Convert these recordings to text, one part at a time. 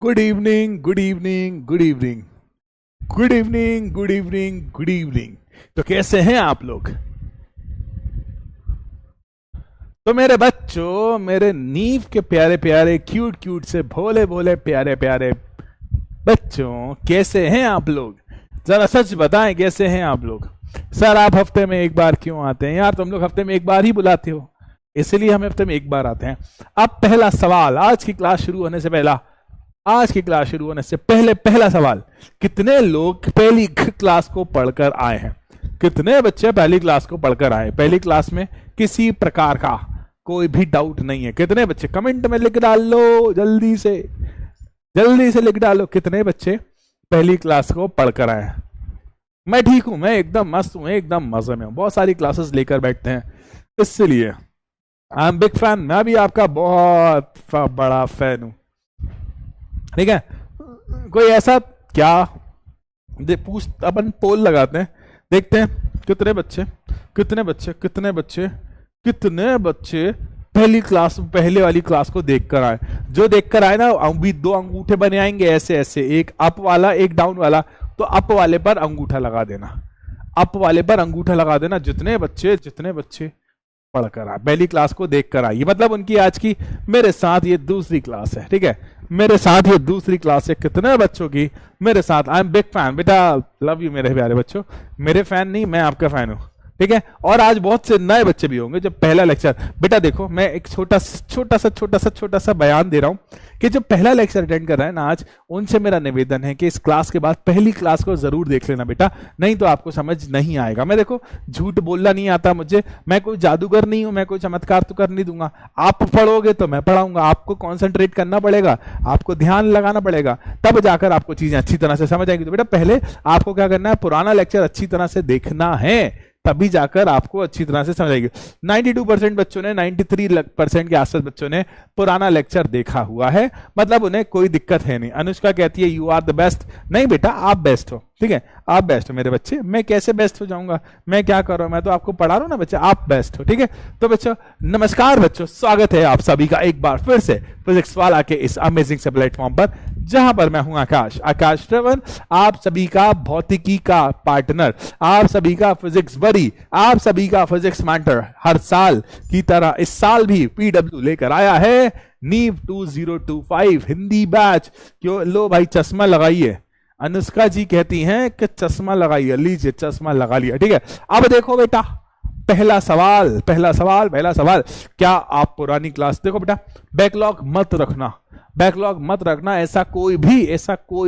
Good evening, good evening, good evening, good evening, good evening, good evening. तो कैसे हैं आप लोग? तो मेरे बच्चों, मेरे नींव के प्यारे प्यारे क्यूट क्यूट से भोले भोले प्यारे प्यारे बच्चों, कैसे हैं आप लोग? जरा सच बताएं, कैसे हैं आप लोग? सर आप हफ्ते में एक बार क्यों आते हैं? यार तुम लोग हफ्ते में एक बार ही बुलाते हो, इसलिए हम हफ्ते में एक बार आते हैं। अब पहला सवाल, आज की क्लास शुरू होने से पहले पहला सवाल, कितने लोग पहली क्लास को पढ़कर आए हैं? कितने बच्चे पहली क्लास को पढ़कर आए? पहली क्लास में किसी प्रकार का कोई भी डाउट नहीं है? कितने बच्चे कमेंट में लिख डालो, जल्दी से लिख डालो, कितने बच्चे पहली क्लास को पढ़कर आए हैं? मैं ठीक हूं, मैं एकदम मस्त हूं, एकदम मजे में हूं। बहुत सारी क्लासेस लेकर बैठते हैं, इसलिए आई एम बिग फैन। मैं भी आपका बहुत बड़ा फैन हूं, ठीक है। कोई ऐसा क्या अपन पोल लगाते हैं, देखते हैं कितने बच्चे पहले वाली क्लास को देखकर आए। जो देखकर आए ना, अभी दो अंगूठे बने आएंगे ऐसे ऐसे, एक अप वाला एक डाउन वाला। तो अप वाले पर अंगूठा लगा देना, जितने बच्चे पढ़कर आए, पहली क्लास को देखकर आए, मतलब उनकी आज की मेरे साथ ये दूसरी क्लास है, ठीक है। मेरे साथ ये दूसरी क्लास है, कितने बच्चों की मेरे साथ। आई एम बिग फैन बेटा, लव यू मेरे प्यारे बच्चों। मेरे फैन नहीं, मैं आपका फैन हूं, ठीक है। और आज बहुत से नए बच्चे भी होंगे जब पहला लेक्चर। बेटा देखो, मैं एक छोटा सा बयान दे रहा हूं कि जो पहला लेक्चर अटेंड कर रहा है ना आज, उनसे मेरा निवेदन है कि इस क्लास के बाद पहली क्लास को जरूर देख लेना बेटा, नहीं तो आपको समझ नहीं आएगा। मैं देखो झूठ बोलना नहीं आता मुझे, मैं कोई जादूगर नहीं हूं, मैं कोई चमत्कार तो कर नहीं दूंगा। आप पढ़ोगे तो मैं पढ़ाऊंगा, आपको कॉन्सेंट्रेट करना पड़ेगा, आपको ध्यान लगाना पड़ेगा, तब जाकर आपको चीजें अच्छी तरह से समझ आएंगी। तो बेटा पहले आपको क्या करना है, पुराना लेक्चर अच्छी तरह से देखना है, तभी जाकर आपको अच्छी तरह से समझ आएगी। 92% बच्चों ने, 93% के आसपास बच्चों ने पुराना लेक्चर देखा हुआ है, मतलब उन्हें कोई दिक्कत है नहीं। अनुष्का कहती है यू आर द बेस्ट। नहीं बेटा, आप बेस्ट हो, ठीक है, आप बेस्ट हो मेरे बच्चे। मैं कैसे बेस्ट हो जाऊंगा? मैं क्या कर रहा हूं, मैं तो आपको पढ़ा रहा हूं ना बच्चे, आप बेस्ट हो, ठीक है। तो बच्चों नमस्कार बच्चों, स्वागत है आप सभी का एक बार फिर से फिजिक्स वाला के इस अमेजिंग से प्लेटफॉर्म पर, जहां पर मैं हूं आकाश श्रवण, आप सभी का भौतिकी का पार्टनर, आप सभी का फिजिक्स बड़ी, आप सभी का फिजिक्स मेंटर। हर साल की तरह इस साल भी पीडब्ल्यू लेकर आया है नीव 2025 हिंदी बैच। क्यों लो भाई, चश्मा लगाइए। अनुष्का जी कहती हैं कि चश्मा लगाइए, लीजिए चश्मा लगा लिया, ठीक है। अब देखो बेटा, पहला सवाल, क्या आप पुरानी क्लास, देखो बेटा, बैकलॉग मत रखना, ऐसा कोई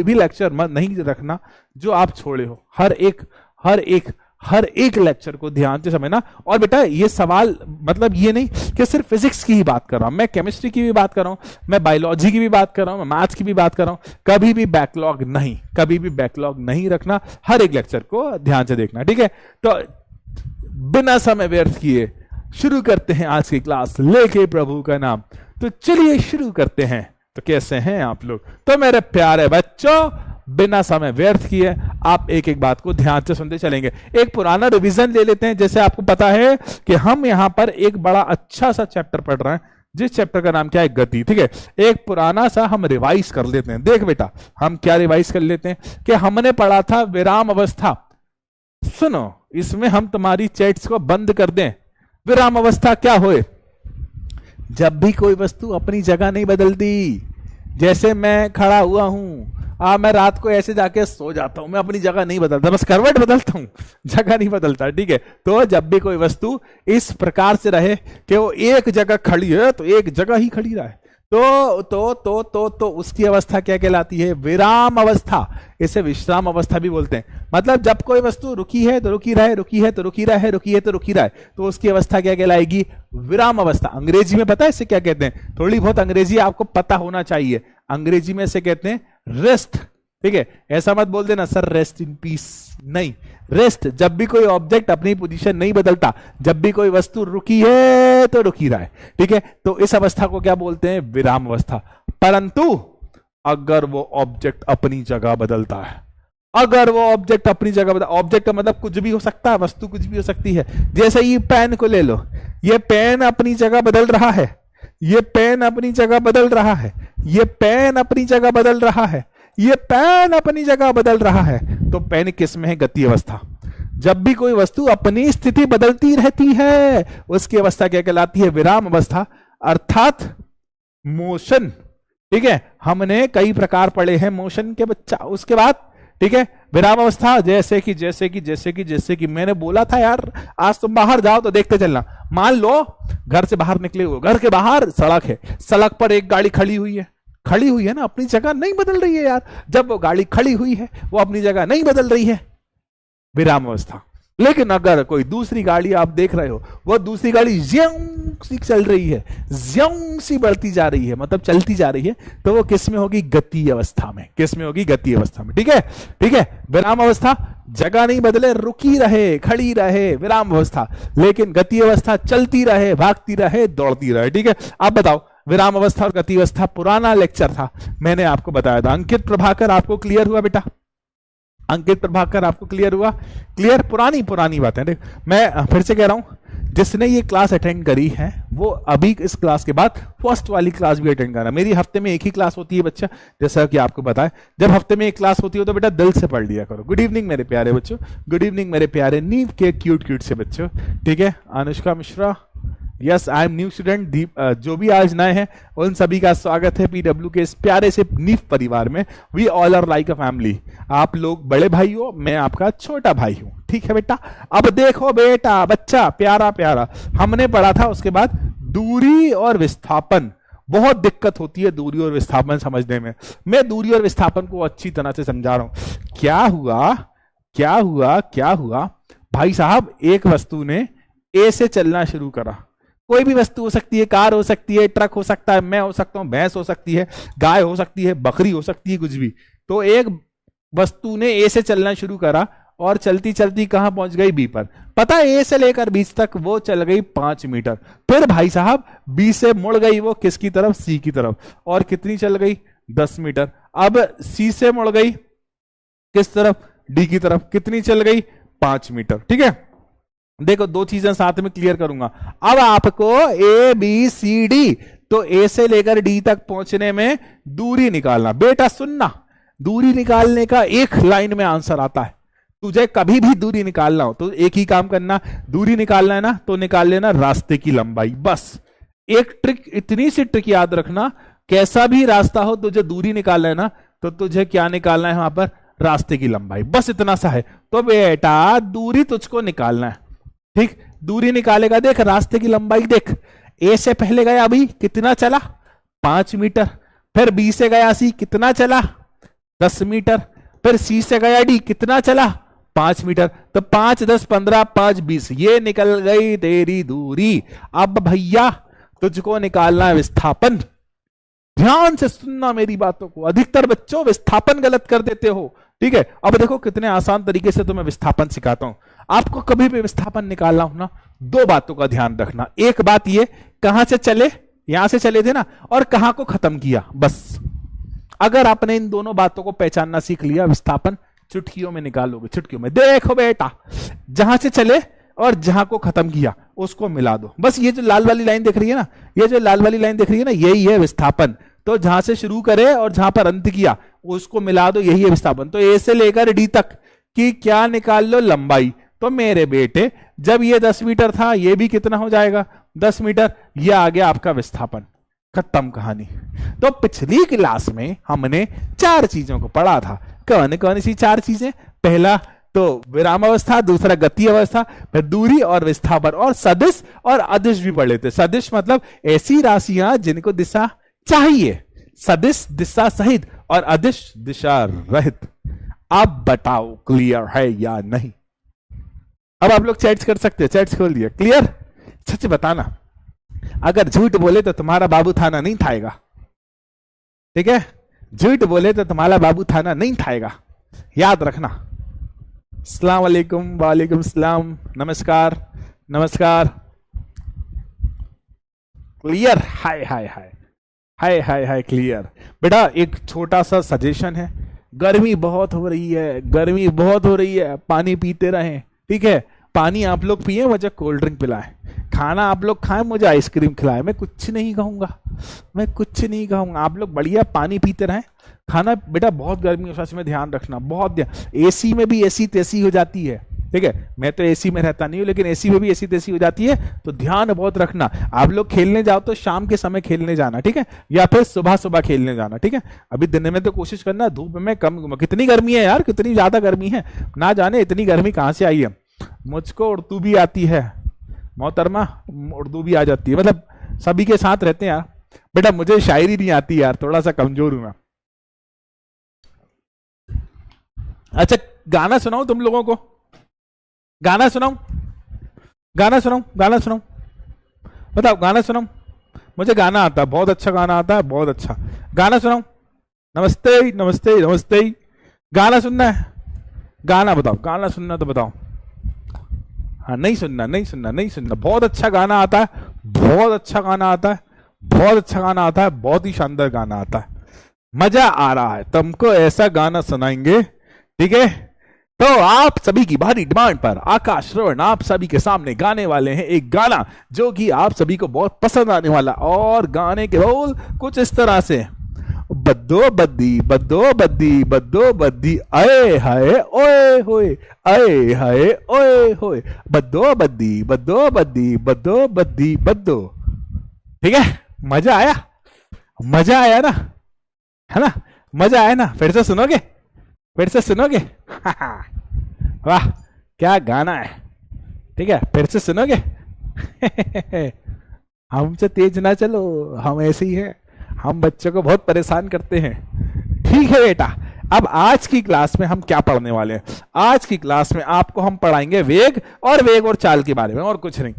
भी लेक्चर मत नहीं रखना जो आप छोड़े हो। हर एक लेक्चर को ध्यान से समझना। और बेटा ये सवाल मतलब ये नहीं कि सिर्फ फिजिक्स की ही बात कर रहा हूं, मैं केमिस्ट्री की भी बात कर रहा हूं, मैं बायोलॉजी की भी बात कर रहा हूं, मैं मैथ्स की भी बात कर रहा हूं। कभी भी बैकलॉग नहीं रखना, हर एक लेक्चर को ध्यान से देखना, ठीक है। तो बिना समय व्यर्थ किए शुरू करते हैं आज की क्लास, लेके प्रभु का नाम। तो चलिए शुरू करते हैं। तो कैसे हैं आप लोग? तो मेरे प्यारे बच्चों, बिना समय व्यर्थ किए आप एक एक बात को ध्यान से सुनते चलेंगे। एक पुराना रिवीजन ले लेते हैं। जैसे आपको पता है कि हम यहां पर एक बड़ा अच्छा सा चैप्टर पढ़ रहे हैं, जिस चैप्टर का नाम क्या है, गति, ठीक है। एक पुराना सा हम रिवाइज कर लेते हैं। देख बेटा, हम क्या रिवाइज कर लेते हैं कि हमने पढ़ा था विराम अवस्था। सुनो, इसमें हम तुम्हारी चैट्स को बंद कर दें। विराम अवस्था क्या होए? जब भी कोई वस्तु अपनी जगह नहीं बदलती। जैसे मैं खड़ा हुआ हूं, मैं रात को ऐसे जाके सो जाता हूं, मैं अपनी जगह नहीं बदलता, बस करवट बदलता हूं, जगह नहीं बदलता, ठीक है। तो जब भी कोई वस्तु इस प्रकार से रहे कि वो एक जगह खड़ी है तो एक जगह ही खड़ी रहे, तो उसकी अवस्था क्या कहलाती है? विराम अवस्था। इसे विश्राम अवस्था भी बोलते हैं। मतलब जब कोई वस्तु रुकी है तो रुकी रहे, रुकी है तो रुकी रहे, रुकी है तो रुकी रहे, तो उसकी अवस्था क्या कहलाएगी? विराम अवस्था। अंग्रेजी में पता है इसे क्या कहते हैं? थोड़ी बहुत अंग्रेजी आपको पता होना चाहिए। अंग्रेजी में इसे कहते हैं रेस्ट, ठीक है। ऐसा मत बोल देना सर रेस्ट इन पीस, नहीं, रेस्ट। जब भी कोई ऑब्जेक्ट अपनी पोजीशन नहीं बदलता, जब भी कोई वस्तु रुकी है तो रुकी रहा है, ठीक है। तो इस अवस्था को क्या बोलते हैं? विराम अवस्था। परंतु अगर वो ऑब्जेक्ट अपनी जगह बदलता है, ऑब्जेक्ट का मतलब कुछ भी हो सकता है, वस्तु कुछ भी हो सकती है। जैसे ये पेन को ले लो, ये पेन अपनी जगह बदल रहा है, ये पेन अपनी जगह बदल रहा है, ये पेन अपनी जगह बदल रहा है, ये पेन अपनी जगह बदल रहा है। तो पेन किस में है? गति अवस्था। जब भी कोई वस्तु अपनी स्थिति बदलती रहती है उसकी अवस्था क्या कहलाती है? विराम अवस्था, अर्थात मोशन। ठीक है, हमने कई प्रकार पढ़े हैं मोशन के बच्चा। उसके बाद ठीक है विराम अवस्था, जैसे कि मैंने बोला था यार, आज तुम बाहर जाओ तो देखते चलना। मान लो घर से बाहर निकले हो, घर के बाहर सड़क है, सड़क पर एक गाड़ी खड़ी हुई है ना, अपनी जगह नहीं बदल रही है यार। जब वो गाड़ी खड़ी हुई है वो अपनी जगह नहीं बदल रही है, विराम अवस्था। लेकिन अगर कोई दूसरी गाड़ी आप देख रहे हो, वो दूसरी गाड़ी ज्यों सी चल रही है, ज्यों सी बढ़ती जा रही है, मतलब चलती जा रही है, तो वो किस में होगी? गति अवस्था में। किस में होगी? गति अवस्था में। ठीक है, विराम अवस्था जगह नहीं बदले, रुकी रहे, खड़ी रहे, विराम अवस्था। लेकिन गति अवस्था चलती रहे, भागती रहे, दौड़ती रहे। ठीक है, आप बताओ विराम अवस्था और गति अवस्था, पुराना लेक्चर था, मैंने आपको बताया था। अंकित प्रभाकर, आपको क्लियर हुआ बेटा? अंकित प्रभाकर आपको क्लियर हुआ? क्लियर? पुरानी बात है। मैं फिर से कह रहा हूं, जिसने ये क्लास अटेंड करी है वो अभी इस क्लास के बाद फर्स्ट वाली क्लास भी अटेंड करना। मेरी हफ्ते में एक ही क्लास होती है बच्चा, जैसा कि आपको बताया। जब हफ्ते में एक क्लास होती है तो बेटा दिल से पढ़ लिया करो। गुड इवनिंग मेरे प्यारे बच्चों, गुड इवनिंग मेरे प्यारे नीव के क्यूट से बच्चों। ठीक है, Anushka Mishra, yes I am new student. जो भी आज नए हैं उन सभी का स्वागत है पीडब्ल्यू के इस प्यारे से नीव परिवार में। We all are like a family. आप लोग बड़े भाई हो, मैं आपका छोटा भाई हूं। ठीक है बेटा, अब देखो बेटा बच्चा प्यारा, हमने पढ़ा था उसके बाद दूरी और विस्थापन। बहुत दिक्कत होती है दूरी और विस्थापन समझने में। मैं दूरी और विस्थापन को अच्छी तरह से समझा रहा हूं। क्या हुआ भाई साहब, एक वस्तु ने ए से चलना शुरू करा। कोई भी वस्तु हो सकती है, कार हो सकती है, ट्रक हो सकता है, मैं हो सकता हूं, भैंस हो सकती है, गाय हो सकती है, बकरी हो सकती है, कुछ भी। तो एक वस्तु ने ए से चलना शुरू करा और चलती चलती कहां पहुंच गई? बी पर। पता है ए से लेकर बी तक वो चल गई 5 मीटर। फिर भाई साहब बी से मुड़ गई वो किसकी तरफ? सी की तरफ। और कितनी चल गई? 10 मीटर। अब सी से मुड़ गई किस तरफ? डी की तरफ। कितनी चल गई? 5 मीटर। ठीक है, देखो दो चीजें साथ में क्लियर करूंगा। अब आपको ए बी सी डी, तो ए से लेकर डी तक पहुंचने में दूरी निकालना। बेटा सुनना, दूरी निकालने का एक लाइन में आंसर आता है। तुझे कभी भी दूरी निकालना हो तो एक ही काम करना, दूरी निकालना है ना तो निकाल लेना रास्ते की लंबाई। बस एक ट्रिक, इतनी सी ट्रिक याद रखना, कैसा भी रास्ता हो तुझे दूरी निकालना है ना तो तुझे क्या निकालना है? वहां पर रास्ते की लंबाई। बस इतना सा है। तो बेटा दूरी तुझको निकालना है। ठीक, दूरी निकालेगा, देख रास्ते की लंबाई देख। ए से पहले गया अभी कितना चला? 5 मीटर। फिर बी से गया सी, कितना चला? 10 मीटर। फिर सी से गया डी, कितना चला? 5 मीटर। तो 5 10 15 5 20, ये निकल गई तेरी दूरी। अब भैया तुझको निकालना है विस्थापन। ध्यान से सुनना मेरी बातों को, अधिकतर बच्चों विस्थापन गलत कर देते हो। ठीक है, अब देखो कितने आसान तरीके से तुम्हें विस्थापन सिखाता हूं। आपको कभी भी विस्थापन निकालना हो ना, दो बातों का ध्यान रखना। एक बात ये, कहां से चले, यहां से चले थे ना, और कहां को खत्म किया। बस अगर आपने इन दोनों बातों को पहचानना सीख लिया, विस्थापन चुटकियों में निकालोगे, चुटकियों में। देखो बेटा, जहां से चले और जहां को खत्म किया उसको मिला दो। बस ये जो लाल वाली लाइन दिख रही है ना, ये जो लाल वाली लाइन दिख रही है ना, यही है विस्थापन। तो जहां से शुरू करे और जहां पर अंत किया उसको मिला दो, यही है विस्थापन। तो ए से लेकर डी तक की क्या निकाल लो? लंबाई। तो मेरे बेटे जब ये 10 मीटर था, ये भी कितना हो जाएगा? 10 मीटर। ये आ गया आपका विस्थापन। खत्म कहानी। तो पिछली क्लास में हमने 4 चीजों को पढ़ा था। कौन कौन सी 4 चीजें? पहला तो विराम अवस्था, दूसरा गति अवस्था, फिर दूरी और विस्थापन, और सदिश और अदिश भी पढ़ लेते। सदिश मतलब ऐसी राशियां जिनको दिशा चाहिए, सदिश दिशा सहित और अदिश दिशा रहित। अब बताओ क्लियर है या नहीं? अब आप लोग चैट्स कर सकते हैं, चैट्स खोल दिया। क्लियर? सच बताना, अगर झूठ बोले तो तुम्हारा बाबू थाना नहीं थाएगा। ठीक है, झूठ बोले तो तुम्हारा बाबू थाना नहीं थाएगा, याद रखना। अस्सलाम वालेकुम, वालेकुम सलाम, नमस्कार नमस्कार। क्लियर? हाय हाय हाय हाय हाय हाय क्लियर। बेटा एक छोटा सा सजेशन है, गर्मी बहुत हो रही है, गर्मी बहुत हो रही है, पानी पीते रहें। ठीक है, पानी आप लोग पिए, वजह कोल्ड ड्रिंक पिलाएं। खाना आप लोग खाएं, मुझे आइसक्रीम खिलाएं, मैं कुछ नहीं कहूंगा, मैं कुछ नहीं कहूंगा। आप लोग बढ़िया पानी पीते रहें। खाना बेटा बहुत गर्मी है, में ध्यान रखना, बहुत ध्यान। एसी में भी ऐसी तैसी हो जाती है, ठीक है। मैं तो एसी में रहता नहीं हूं, लेकिन एसी में भी ऐसी तैसी हो जाती है, तो ध्यान बहुत रखना। आप लोग खेलने जाओ तो शाम के समय खेलने जाना, ठीक है, या फिर सुबह सुबह खेलने जाना, ठीक है। अभी दिन में तो कोशिश करना धूप में कम घूमो। कितनी गर्मी है यार, कितनी ज्यादा गर्मी है, ना जाने इतनी गर्मी कहां से आई है। मुझको उर्दू भी आती है मोहतरमा, उर्दू भी आ जाती है, मतलब सभी के साथ रहते हैं यार। बेटा मुझे शायरी नहीं आती यार, थोड़ा सा कमजोर हूं मैं। अच्छा गाना सुनाऊं तुम लोगों को, गाना सुनाऊं, गाना सुनाऊं, गाना सुनाऊं, बताओ गाना सुनाऊं। मुझे गाना आता है, बहुत अच्छा गाना आता है, बहुत अच्छा गाना सुनाऊं। नमस्ते नमस्ते नमस्ते, गाना सुनना है, गाना बताओ, गाना सुनना तो बताओ। हाँ नहीं सुनना, नहीं सुनना, नहीं सुनना। बहुत अच्छा गाना आता है, बहुत अच्छा गाना आता है, बहुत अच्छा गाना आता है, बहुत ही शानदार गाना आता है, मजा आ रहा है। तुमको ऐसा गाना सुनाएंगे, ठीक है। तो आप सभी की भारी डिमांड पर आकाश श्रवण आप सभी के सामने गाने वाले हैं एक गाना जो कि आप सभी को बहुत पसंद आने वाला। और गाने के बोल कुछ इस तरह से, बद्दो बद्दी बद्दो बद्दी बद्दो बद्दी आए हाय ओए होए, आए हाय ओए होए, बद्दो बद्दी बद्दो बद्दी बद्दो बद्दी बद्दो। ठीक है, मजा आया, मजा आया ना, है ना, मजा आया ना। फिर से सुनोगे, फिर से सुनोगे वाह क्या गाना है, ठीक है, फिर से सुनोगे हमसे तेज ना चलो, हम ऐसे ही हैं, हम बच्चों को बहुत परेशान करते हैं। ठीक है बेटा, अब आज की क्लास में हम क्या पढ़ने वाले हैं। आज की क्लास में आपको हम पढ़ाएंगे वेग और चाल के बारे में, और कुछ नहीं।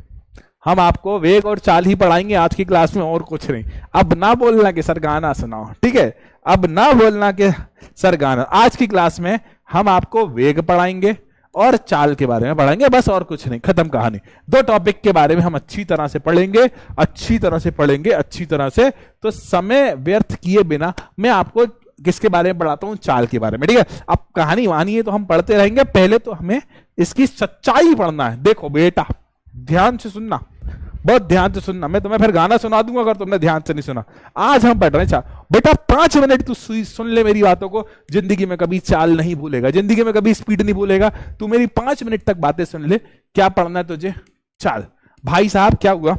हम आपको वेग और चाल ही पढ़ाएंगे आज की क्लास में, और कुछ नहीं। अब ना बोलना कि सर गाना सुनाओ, ठीक है, अब ना बोलना कि सर गाना। आज की क्लास में हम आपको वेग पढ़ाएंगे और चाल के बारे में पढ़ाएंगे, बस, और कुछ नहीं, खत्म कहानी। दो टॉपिक के बारे में हम अच्छी तरह से पढ़ेंगे, अच्छी तरह से पढ़ेंगे, अच्छी तरह से। तो समय व्यर्थ किए बिना मैं आपको किसके बारे में पढ़ाता हूं, चाल के बारे में, ठीक है। अब कहानी वानी है तो हम पढ़ते रहेंगे, पहले तो हमें इसकी सच्चाई पढ़ना है। देखो बेटा ध्यान से सुनना, बहुत ध्यान से सुनना, मैं तुम्हें फिर गाना सुना दूंगा अगर तुमने ध्यान से नहीं सुना। आज हम पढ़ रहे हैं चाल। बेटा 5 मिनट तू सुन ले मेरी बातों को, जिंदगी में कभी चाल नहीं भूलेगा, जिंदगी में कभी स्पीड नहीं भूलेगा। तू मेरी 5 मिनट तक बातें सुन ले। क्या पढ़ना है तुझे, चाल। भाई साहब क्या हुआ,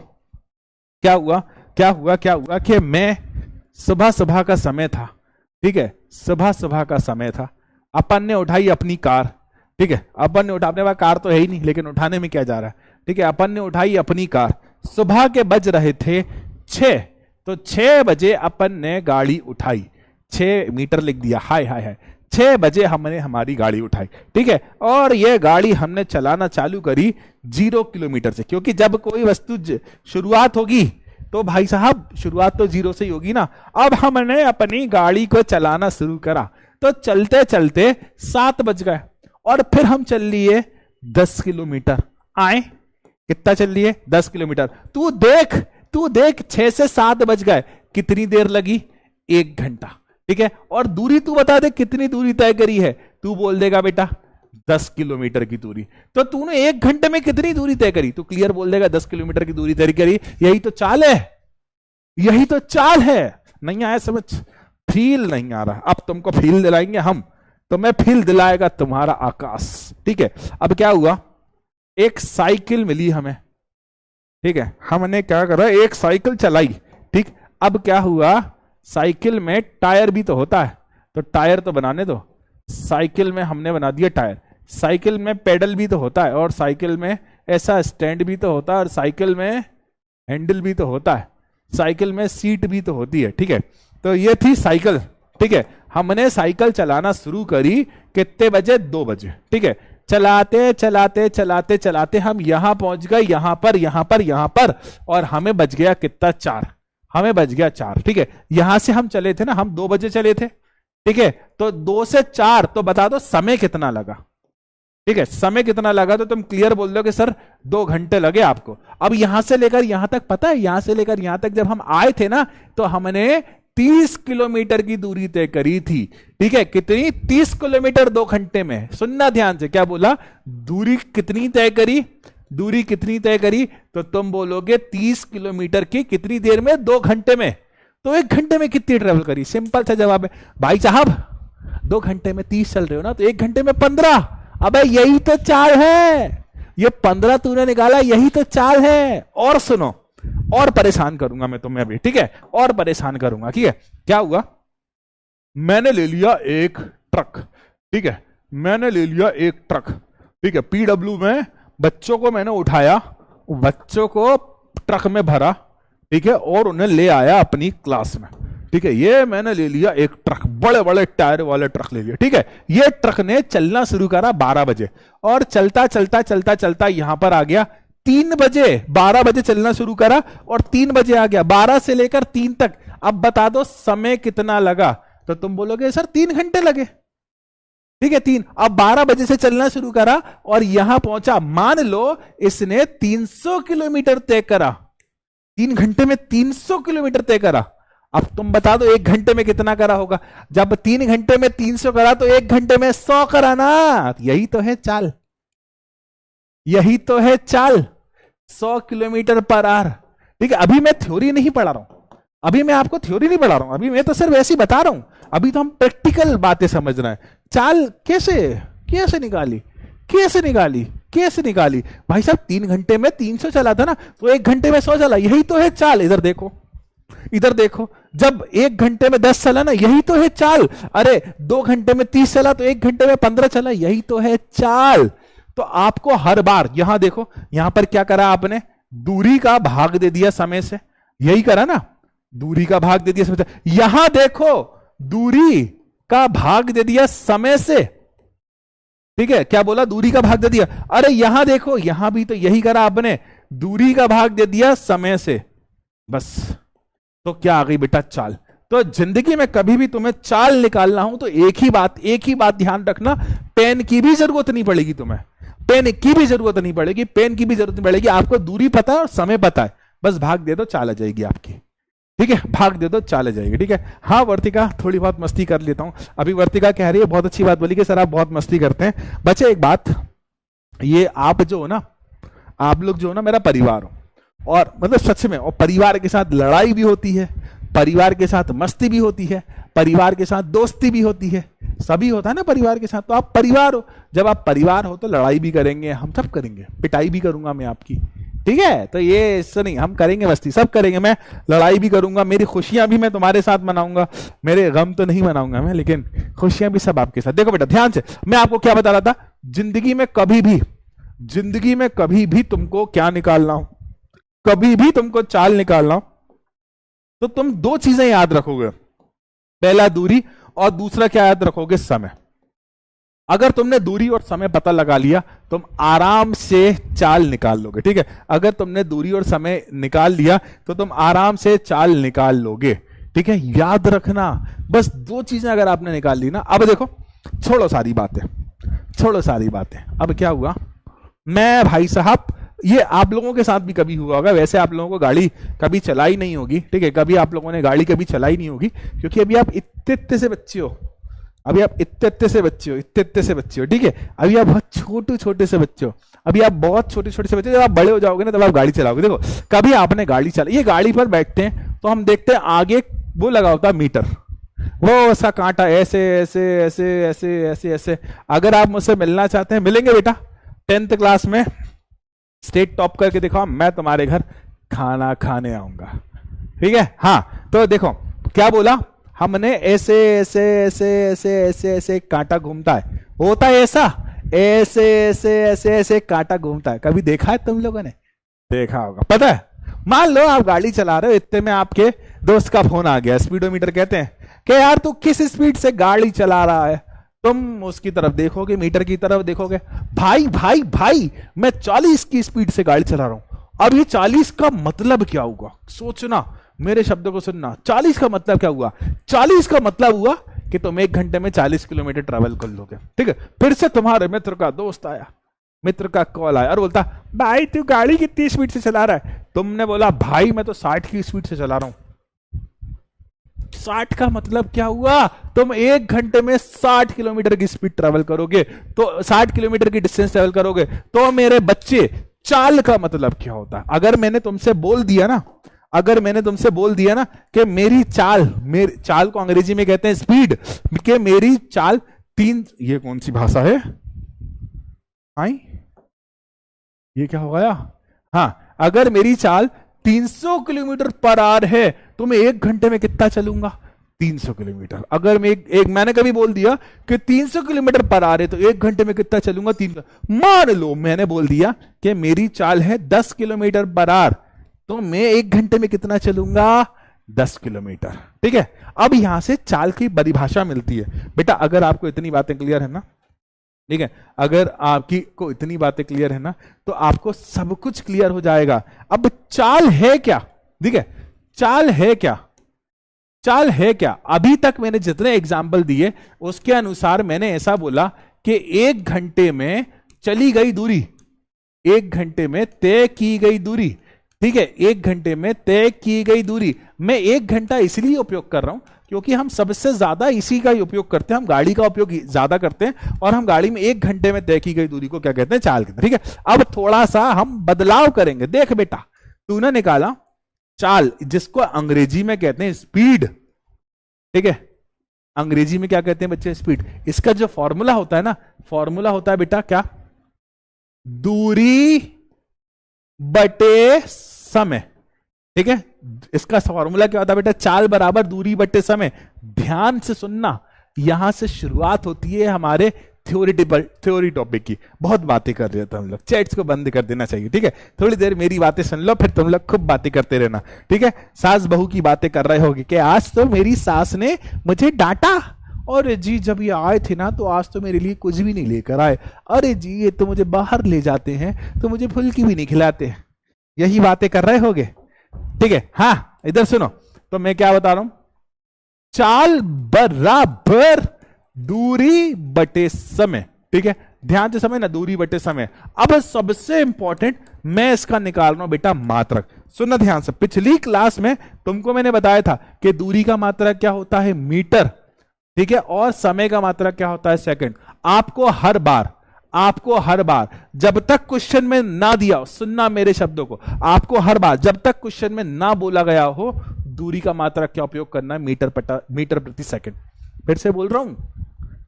क्या हुआ, क्या हुआ, क्या हुआ कि मैं सुबह सुबह का समय था, ठीक है, सुबह सुबह का समय था। अपन ने उठाई अपनी कार, ठीक है, अपन ने उठा, अपने पास कार तो है ही नहीं, लेकिन उठाने में क्या जा रहा है, ठीक है। अपन ने उठाई अपनी कार, सुबह के बज रहे थे 6, तो 6 बजे अपन ने गाड़ी उठाई। 6 मीटर लिख दिया, हाय हाय हाय, 6 बजे हमने हमारी गाड़ी उठाई, ठीक है। और ये गाड़ी हमने चलाना चालू करी 0 किलोमीटर से, क्योंकि जब कोई वस्तु शुरुआत होगी तो भाई साहब शुरुआत तो 0 से ही होगी ना। अब हमने अपनी गाड़ी को चलाना शुरू करा, तो चलते चलते 7 बज गए, और फिर हम चल लिए 10 किलोमीटर। आए कितना चल लिए, 10 किलोमीटर। तू देख, तू देख, 6 से 7 बज गए, कितनी देर लगी, 1 घंटा, ठीक है। और दूरी तू बता दे कितनी दूरी तय करी है, तू बोल देगा बेटा 10 किलोमीटर की दूरी। तो तूने 1 घंटे में कितनी दूरी तय करी, तू क्लियर बोल देगा 10 किलोमीटर की दूरी तय करी। यही तो चाल है, यही तो चाल है। नहीं आया समझ, फील नहीं आ रहा, अब तुमको फील दिलाएंगे हम, तो मैं फील दिलाएगा तुम्हारा आकाश, ठीक है। अब क्या हुआ, एक साइकिल मिली हमें, ठीक है, हमने क्या करा, एक साइकिल चलाई, ठीक। अब क्या हुआ, साइकिल में टायर भी तो होता है, तो टायर तो बनाने दो। साइकिल में हमने बना दिया टायर, साइकिल में पेडल भी तो होता है, और साइकिल में ऐसा स्टैंड भी तो होता है, और साइकिल में हैंडल भी तो होता है, साइकिल में सीट भी तो होती है, ठीक है। तो ये थी साइकिल, ठीक है। हमने साइकिल चलाना शुरू करी कितने बजे, 2 बजे, ठीक है। चलाते चलाते चलाते चलाते हम यहां पहुंच गए, यहां पर, यहां पर, यहां पर, और हमें बच गया कितना, 4, हमें बच गया 4, ठीक है। यहां से हम चले थे ना, हम 2 बजे चले थे, ठीक है। तो 2 से 4, तो बता दो समय कितना लगा, ठीक है। समय कितना लगा, तो तुम क्लियर बोल दो कि सर 2 घंटे लगे आपको। अब यहां से लेकर यहां तक, पता है, यहां से लेकर यहां तक जब हम आए थे ना, तो हमने 30 किलोमीटर की दूरी तय करी थी, ठीक है। कितनी, 30 किलोमीटर 2 घंटे में। सुनना ध्यान से, क्या बोला, दूरी कितनी तय करी, दूरी कितनी तय करी, तो तुम बोलोगे 30 किलोमीटर की कितनी देर में, 2 घंटे में। तो 1 घंटे में कितनी ट्रेवल करी, सिंपल सा जवाब है भाई साहब। 2 घंटे में 30 चल रहे हो ना, तो 1 घंटे में 15। अबे यही तो चाल है, ये 15 तूने निकाला, यही तो चाल है। और सुनो, और परेशान करूंगा मैं तुम्हें अभी, ठीक है, और परेशान करूंगा, ठीक है। क्या हुआ, मैंने ले लिया एक ट्रक, ठीक है, मैंने ले लिया एक ट्रक, ठीक है, पीडब्ल्यू में बच्चों को मैंने उठाया, बच्चों को ट्रक में भरा, ठीक है, और उन्हें ले आया अपनी क्लास में, ठीक है। ये मैंने ले लिया एक ट्रक, बड़े बड़े टायर वाले ट्रक ले लिया, ठीक है। ये ट्रक ने चलना शुरू करा 12 बजे, और चलता चलता चलता चलता यहां पर आ गया 3 बजे। 12 बजे चलना शुरू करा और 3 बजे आ गया, 12 से लेकर 3 तक। अब बता दो समय कितना लगा, तो तुम बोलोगे सर 3 घंटे लगे, ठीक है, 3। अब 12 बजे से चलना शुरू करा और यहां पहुंचा, मान लो इसने 300 किलोमीटर तय करा, 3 घंटे में 300 किलोमीटर तय करा। अब तुम बता दो 1 घंटे में कितना करा होगा। जब 3 घंटे में 300 करा तो 1 घंटे में 100 कराना। यही तो है चाल, यही तो है चाल, 100 किलोमीटर पर आवर, ठीक है। अभी मैं थ्योरी नहीं पढ़ा रहा हूं, अभी मैं आपको थ्योरी नहीं पढ़ा रहा हूं, अभी मैं तो सिर्फ ऐसे ही बता रहा हूं। अभी तो हम प्रैक्टिकल बातें समझ रहे हैं। चाल कैसे कैसे निकाली, कैसे निकाली, कैसे निकाली भाई साहब। 3 घंटे में 300 चला था ना, तो 1 घंटे में 100 चला, यही तो है चाल। इधर देखो, इधर देखो, जब 1 घंटे में 10 चला ना, यही तो है चाल। अरे 2 घंटे में 30 चला तो 1 घंटे में 15 चला, यही तो है चाल। तो आपको हर बार, यहां देखो, यहां पर क्या करा आपने, दूरी का भाग दे दिया समय से, यही करा ना, दूरी का भाग दे दिया समय से। यहां देखो, दूरी का भाग दे दिया समय से, ठीक है। क्या बोला, दूरी का भाग दे दिया। अरे यहां देखो, यहां भी तो यही करा आपने, दूरी का भाग दे दिया समय से, बस। तो क्या आ गई बेटा, चाल। तो जिंदगी में कभी भी तुम्हें चाल निकालना हो तो एक ही बात ध्यान रखना, पेन की भी जरूरत नहीं पड़ेगी तुम्हें, पेन की भी जरूरत नहीं पड़ेगी, पेन की भी जरूरत नहीं पड़ेगी। आपको दूरी पता है और समय पता है, बस भाग दे दो, चाल आ जाएगी आपकी, ठीक है, भाग दे दो, चाल आ जाएगी, ठीक है। हाँ वर्तिका, थोड़ी बहुत मस्ती कर लेता हूं। अभी वर्तिका कह रही है, बहुत अच्छी बात बोली कि सर आप बहुत मस्ती करते हैं। बच्चे एक बात, ये आप जो हो ना, आप लोग जो हो ना, मेरा परिवार हो, और मतलब सच में, और परिवार के साथ लड़ाई भी होती है, परिवार के साथ मस्ती भी होती है, परिवार के साथ दोस्ती भी होती है, सभी होता है ना परिवार के साथ। तो आप परिवार हो, जब आप परिवार हो तो लड़ाई भी करेंगे, हम सब करेंगे, पिटाई भी करूंगा मैं आपकी, ठीक है। तो ये इससे नहीं, हम करेंगे मस्ती, सब करेंगे, मैं लड़ाई भी करूंगा, मेरी खुशियां भी मैं तुम्हारे साथ मनाऊंगा, मेरे गम तो नहीं मनाऊंगा मैं, लेकिन खुशियां भी सब आपके साथ। देखो बेटा ध्यान से, मैं आपको क्या बता रहा था, जिंदगी में कभी भी तुमको क्या निकालना हो, कभी भी तुमको चाल निकालना हो, तो तुम 2 चीजें याद रखोगे, पहला दूरी और दूसरा क्या याद रखोगे, समय। अगर तुमने दूरी और समय पता लगा लिया, तुम आराम से चाल निकाल लोगे, ठीक है। अगर तुमने दूरी और समय निकाल लिया तो तुम आराम से चाल निकाल लोगे, ठीक है। याद रखना, बस 2 चीजें अगर आपने निकाल ली ना। अब देखो, छोड़ो सारी बातें, छोड़ो सारी बातें। अब क्या हुआ, मैं भाई साहब, ये आप लोगों के साथ भी कभी हुआ होगा, वैसे आप लोगों को गाड़ी कभी चलाई नहीं होगी, ठीक है, कभी आप लोगों ने गाड़ी कभी चलाई नहीं होगी, क्योंकि अभी आप इतने से बच्चे हो, अभी आप इतने से बच्चे हो, ठीक है। अभी आप बहुत छोटे से बच्चे हो, अभी आप बहुत छोटे से बच्चे, जब आप बड़े हो जाओगे ना तब आप गाड़ी चलाओगे। देखो कभी आपने गाड़ी चलाई, ये गाड़ी पर बैठते हैं तो हम देखते हैं आगे वो लगा होता है मीटर, वो ऐसा कांटा ऐसे ऐसे ऐसे ऐसे ऐसे ऐसे। अगर आप मुझसे मिलना चाहते हैं, मिलेंगे बेटा, 10th क्लास में स्टेट टॉप करके दिखाओ, मैं तुम्हारे घर खाना खाने आऊंगा, ठीक है। हाँ तो देखो क्या बोला हमने, ऐसे ऐसे ऐसे ऐसे ऐसे ऐसे कांटा घूमता है, होता है ऐसा, ऐसे ऐसे ऐसे ऐसे कांटा घूमता है। कभी देखा है तुम लोगों ने, देखा होगा, पता है। मान लो आप गाड़ी चला रहे हो, इतने में आपके दोस्त का फोन आ गया, स्पीडोमीटर कहते हैं कि यार तू किस स्पीड से गाड़ी चला रहा है। तुम उसकी तरफ देखोगे, मीटर की तरफ देखोगे, भाई भाई भाई मैं 40 की स्पीड से गाड़ी चला रहा हूं। अब ये 40 का मतलब क्या हुआ, सोचना, मेरे शब्दों को सुनना। 40 का मतलब क्या हुआ, 40 का मतलब हुआ कि तुम 1 घंटे में 40 किलोमीटर ट्रैवल कर लोगे, ठीक है। फिर से तुम्हारे मित्र का दोस्त आया, मित्र का कॉल आया और बोलता भाई तू गाड़ी कितनी स्पीड से चला रहा है। तुमने बोला भाई मैं तो 60 की स्पीड से चला रहा हूं। 60 का मतलब क्या हुआ, तुम 1 घंटे में 60 किलोमीटर की स्पीड ट्रेवल करोगे, तो 60 किलोमीटर की डिस्टेंस ट्रेवल करोगे। तो मेरे बच्चे चाल का मतलब क्या होता है? अगर मैंने तुमसे बोल दिया ना कि मेरी चाल को अंग्रेजी में कहते हैं स्पीड, कि मेरी चाल ये कौन सी भाषा है? आई, ये क्या हो गया? हाँ, अगर मेरी चाल 300 किलोमीटर पर आवर है तो मैं 1 घंटे में कितना चलूंगा? 300 किलोमीटर। अगर मैं मैंने कभी बोल दिया कि 300 किलोमीटर पर आवर है तो 1 घंटे में कितना चलूंगा? 300। मान लो मैंने बोल दिया कि मेरी चाल है 10 किलोमीटर पर आवर, तो मैं 1 घंटे में कितना चलूंगा? 10 किलोमीटर। ठीक है, अब यहां से चाल की परिभाषा मिलती है। बेटा अगर आपको इतनी बातें क्लियर है ना, ठीक है, अगर आपकी को इतनी बातें क्लियर है ना, तो आपको सब कुछ क्लियर हो जाएगा। अब चाल है क्या? ठीक है, चाल है क्या? चाल है क्या? अभी तक मैंने जितने एग्जाम्पल दिए उसके अनुसार मैंने ऐसा बोला कि 1 घंटे में चली गई दूरी, 1 घंटे में तय की गई दूरी, ठीक है, 1 घंटे में तय की गई दूरी। मैं 1 घंटा इसलिए उपयोग कर रहा हूं क्योंकि हम सबसे ज्यादा इसी का ही उपयोग करते हैं, हम गाड़ी का उपयोग ज्यादा करते हैं, और हम गाड़ी में 1 घंटे में तय की गई दूरी को क्या कहते हैं? चाल कहते हैं। ठीक है, अब थोड़ा सा हम बदलाव करेंगे। देख बेटा, तूने निकाला चाल, जिसको अंग्रेजी में कहते हैं स्पीड। ठीक है, अंग्रेजी में क्या कहते हैं बच्चे? स्पीड। इसका जो फॉर्मूला होता है ना, फॉर्मूला होता है बेटा क्या? दूरी बटे समय। ठीक है, इसका फॉर्मूला क्या होता है बेटा? चाल बराबर दूरी बटे समय। ध्यान से सुनना, यहां से शुरुआत होती है हमारे थ्योरी टॉपिक की। बहुत बातें कर रहे थे हम लोग, चैट्स को बंद कर देना चाहिए। ठीक है, थोड़ी देर मेरी बातें सुन लो, फिर तुम लोग खूब बातें करते रहना। ठीक है, सास बहू की बातें कर रहे होगे कि आज तो मेरी सास ने मुझे डांटा, और जी जब ये आए थे ना तो आज तो मेरे लिए कुछ भी नहीं लेकर आए, अरे जी ये तो मुझे बाहर ले जाते हैं तो मुझे फुल्की भी नहीं खिलाते। यही बातें कर रहे होगे। ठीक है, हाँ इधर सुनो, तो मैं क्या बता रहा हूं? चाल बराबर दूरी बटे समय। ठीक है, ध्यान से समझना, दूरी बटे समय। अब सबसे इंपॉर्टेंट मैं इसका निकाल रहा हूं बेटा मात्रक। सुनना ध्यान से, पिछली क्लास में तुमको मैंने बताया था कि दूरी का मात्रक क्या होता है? मीटर। ठीक है, और समय का मात्रक क्या होता है? सेकंड। आपको हर बार जब तक क्वेश्चन में ना दिया, सुनना मेरे शब्दों को, आपको हर बार जब तक क्वेश्चन में ना बोला गया हो, दूरी का मात्रक क्या उपयोग करना है? मीटर प्रति सेकंड। फिर से बोल रहा हूं,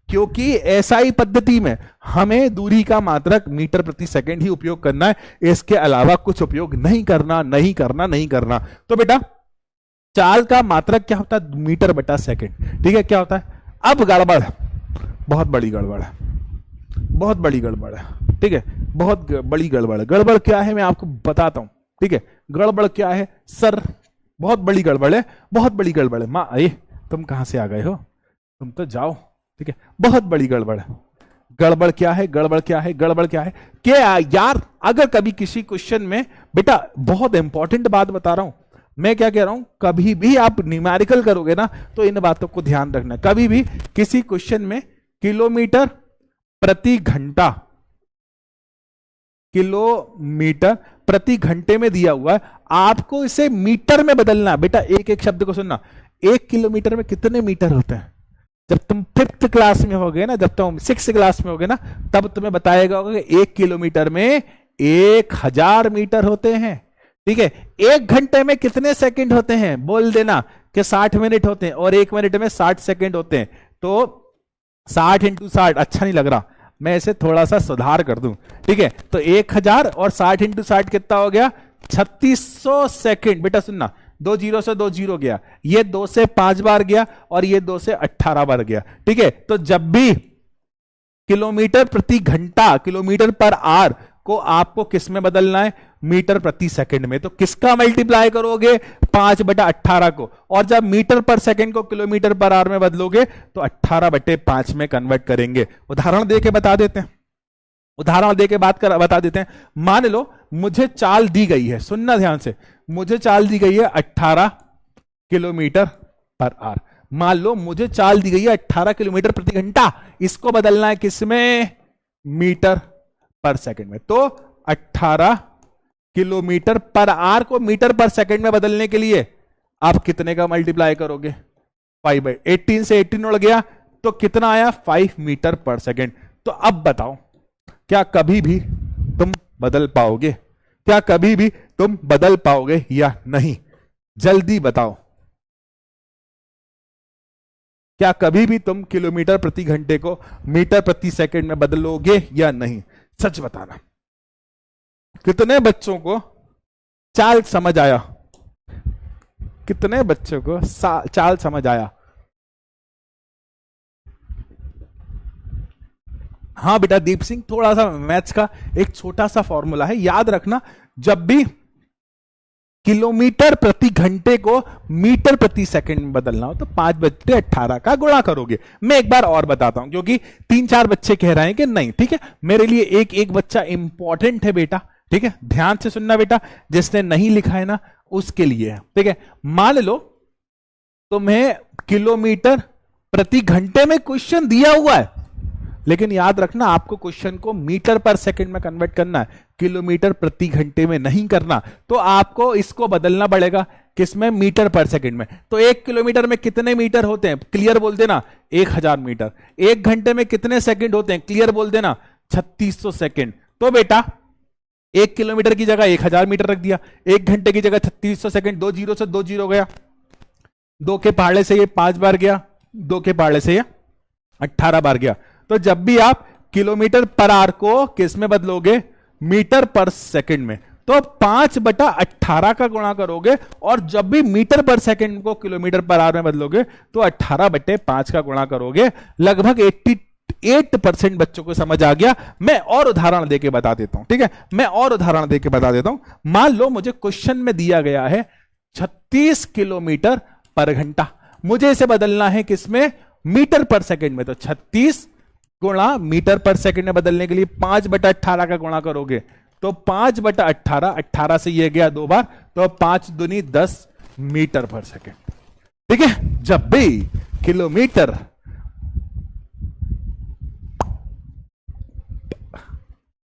क्योंकि एसआई पद्धति में हमें दूरी का मात्रक मीटर प्रति सेकंड ही उपयोग करना है, इसके अलावा कुछ उपयोग नहीं करना। तो बेटा चाल का मात्रक क्या होता है? मीटर बटा सेकंड। ठीक है, क्या होता है? अब गड़बड़, बहुत बड़ी गड़बड़ है। ठीक है, बहुत बड़ी गड़बड़ क्या है मैं आपको बताता हूं। ठीक है, गड़बड़ क्या है सर? बहुत बड़ी गड़बड़ है। माँ तुम कहां से आ गए हो? तुम तो जाओ। ठीक है, बहुत बड़ी गड़बड़ है। गड़बड़ क्या है कि यार, अगर कभी किसी क्वेश्चन में, बेटा बहुत इंपॉर्टेंट बात बता रहा हूं मैं, क्या कह रहा हूं, कभी भी आप न्यूमेरिकल करोगे ना तो इन बातों को ध्यान रखना। कभी भी किसी क्वेश्चन में किलोमीटर प्रति घंटे में दिया हुआ है, आपको इसे मीटर में बदलना। बेटा एक एक शब्द को सुनना, 1 किलोमीटर में कितने मीटर होते हैं? जब तुम 5th क्लास में होगे ना, जब तुम 6th क्लास में होगे ना, तब तुम्हें बताएगा होगा कि 1 किलोमीटर में 1000 मीटर होते हैं। ठीक है, 1 घंटे में कितने सेकंड होते हैं? बोल देना कि 60 मिनट होते हैं, और 1 मिनट में 60 सेकंड होते हैं। तो 60 × 60 अच्छा नहीं लग रहा, मैं इसे थोड़ा सा सुधार कर दूं। ठीक है, तो 1000 और 60 × 60 कितना हो गया? 3600 सेकंड। बेटा सुनना, 2 जीरो से 2 जीरो गया, ये 2 से 5 बार गया, और ये 2 से 18 बार गया। ठीक है, तो जब भी किलोमीटर प्रति घंटा, किलोमीटर पर आवर को आपको किस में बदलना है? मीटर प्रति सेकंड में। तो किसका मल्टीप्लाई करोगे? 5/18 को। और जब मीटर पर सेकंड को किलोमीटर पर आवर में बदलोगे तो 18/5 में कन्वर्ट करेंगे। उदाहरण देके बता देते हैं। मान लो मुझे चाल दी गई है, सुनना ध्यान से, मुझे चाल दी गई है 18 किलोमीटर पर आवर। मान लो मुझे चाल दी गई है 18 किलोमीटर प्रति घंटा, इसको बदलना है किसमें? मीटर पर सेकंड में। तो 18 किलोमीटर पर आवर को मीटर पर सेकंड में बदलने के लिए आप कितने का मल्टीप्लाई करोगे? 5/18 से 18 उड़ गया तो कितना आया? 5 मीटर पर सेकंड। तो अब बताओ, क्या कभी भी तुम बदल पाओगे? क्या कभी भी तुम बदल पाओगे या नहीं? जल्दी बताओ, क्या कभी भी तुम किलोमीटर प्रति घंटे को मीटर प्रति सेकंड में बदलोगे या नहीं? सच बताना। कितने बच्चों को चाल समझ आया? कितने बच्चों को चाल समझ आया? हाँ बेटा दीप सिंह, थोड़ा सा मैथ्स का एक छोटा सा फॉर्मूला है, याद रखना। जब भी किलोमीटर प्रति घंटे को मीटर प्रति सेकंड में बदलना हो तो 5/18 का गुणा करोगे। मैं एक बार और बताता हूं, क्योंकि 3-4 बच्चे कह रहे हैं कि नहीं, ठीक है, मेरे लिए एक एक बच्चा इंपॉर्टेंट है बेटा, ठीक है, ध्यान से सुनना बेटा, जिसने नहीं लिखा है ना उसके लिए है, ठीक है। मान लो तुम्हें किलोमीटर प्रति घंटे में क्वेश्चन दिया हुआ है, लेकिन याद रखना आपको क्वेश्चन को मीटर पर सेकंड में कन्वर्ट करना है, किलोमीटर प्रति घंटे में नहीं करना। तो आपको इसको बदलना पड़ेगा, किसमें? मीटर पर सेकंड में। तो 1 किलोमीटर में कितने मीटर होते हैं? क्लियर बोल देना, 1000 मीटर। 1 घंटे में कितने सेकंड होते हैं? क्लियर बोल देना, 3600 सेकंड। तो बेटा 1 किलोमीटर की जगह 1000 मीटर रख दिया, 1 घंटे की जगह 3600 सेकंड। 2 जीरो से 2 जीरो गया, 2 के पहाड़े से ये 5 बार गया, 2 के पहाड़े से ये 18 बार गया। तो जब भी आप किलोमीटर पर आवर को किस में बदलोगे? मीटर पर सेकंड में। तो 5/18 का गुणा करोगे, और जब भी मीटर पर सेकंड को किलोमीटर पर आवर में बदलोगे तो 18/5 का गुणा करोगे। लगभग 88% बच्चों को समझ आ गया। मैं और उदाहरण देके बता देता हूं, ठीक है, मैं और उदाहरण देके बता देता हूं। मान लो मुझे क्वेश्चन में दिया गया है 36 किलोमीटर पर घंटा, मुझे इसे बदलना है किसमें? मीटर पर सेकंड में। तो 36 गुणा मीटर पर सेकंड में बदलने के लिए 5/18 का गुणा करोगे, तो 5/18, 18 से ये गया 2 बार, तो 5 दूनी 10 मीटर पर सेकंड, ठीक है। जब भी किलोमीटर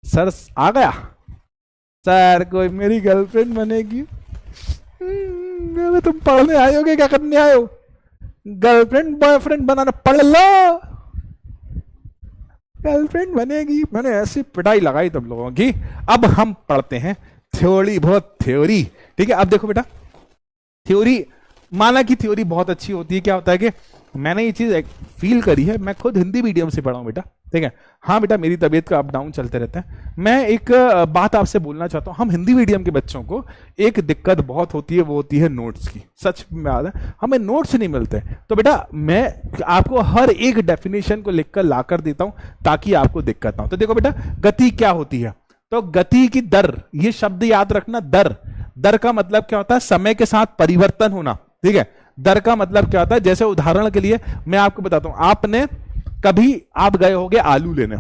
सर आ गया, सर कोई मेरी गर्लफ्रेंड बनेगी। तुम पढ़ने आए हो क्या करने आए हो? गर्लफ्रेंड बॉयफ्रेंड बनाना, पढ़ लो, गर्लफ्रेंड बनेगी। मैंने ऐसी पिटाई लगाई तुम लोगों की। अब हम पढ़ते हैं थ्योरी, बहुत थ्योरी, ठीक है। अब देखो बेटा, थ्योरी, माना कि थ्योरी बहुत अच्छी होती है। क्या होता है कि मैंने ये चीज फील करी है, मैं खुद हिंदी मीडियम से पढ़ा हूं बेटा, ठीक है। हाँ बेटा, मेरी तबीयत का अप डाउन चलते रहते हैं। मैं एक बात आपसे बोलना चाहता हूँ, हम हिंदी मीडियम के बच्चों को एक दिक्कत बहुत होती है, वो होती है नोट्स की। सच में बात है, हमें नोट्स नहीं मिलते। तो बेटा मैं आपको हर एक डेफिनेशन को लिखकर लाकर देता हूँ ताकि आपको दिक्कत ना हो। तो देखो बेटा, गति क्या होती है? तो गति की दर, ये शब्द याद रखना, दर। दर का मतलब क्या होता है? समय के साथ परिवर्तन होना, ठीक है। दर का मतलब क्या होता है? जैसे उदाहरण के लिए मैं आपको बताता हूं, आपने कभी आप गए होंगे आलू लेने,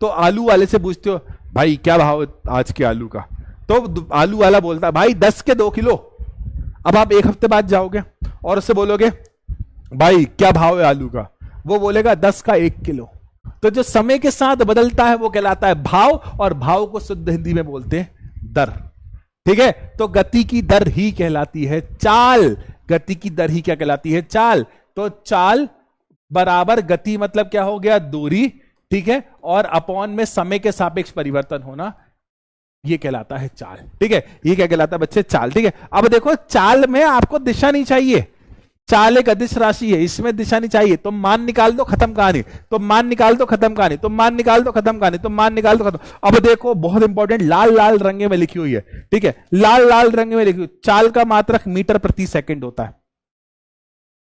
तो आलू वाले से पूछते हो भाई क्या भाव आज के आलू का? तो आलू वाला बोलता है भाई 10 के 2 किलो। अब आप 1 हफ्ते बाद जाओगे और उससे बोलोगे भाई क्या भाव है आलू का? वो बोलेगा 10 का 1 किलो। तो जो समय के साथ बदलता है वो कहलाता है भाव, और भाव को शुद्ध हिंदी में बोलते हैं दर, ठीक है। तो गति की दर ही कहलाती है चाल। गति की दर ही क्या कहलाती है? चाल। तो चाल बराबर गति मतलब क्या हो गया? दूरी, ठीक है, और अपॉन में समय के सापेक्ष परिवर्तन होना, ये कहलाता है चाल, ठीक है। ये क्या कहलाता है बच्चे? चाल, ठीक है। अब देखो, चाल में आपको दिशा नहीं चाहिए, चाल एक अदिश राशि है, इसमें दिशा नहीं चाहिए। तुम मान निकाल दो, खत्म कहानी। तुम मान निकाल दो, खत्म कहानी। तुम मान निकाल दो, खत्म कहानी। तुम मान निकाल दो, खत्म। अब देखो, बहुत इंपॉर्टेंट, लाल लाल रंगे में लिखी हुई है, ठीक है, लाल लाल रंगे में लिखी हुई। चाल का मात्रक मीटर प्रति सेकंड होता है।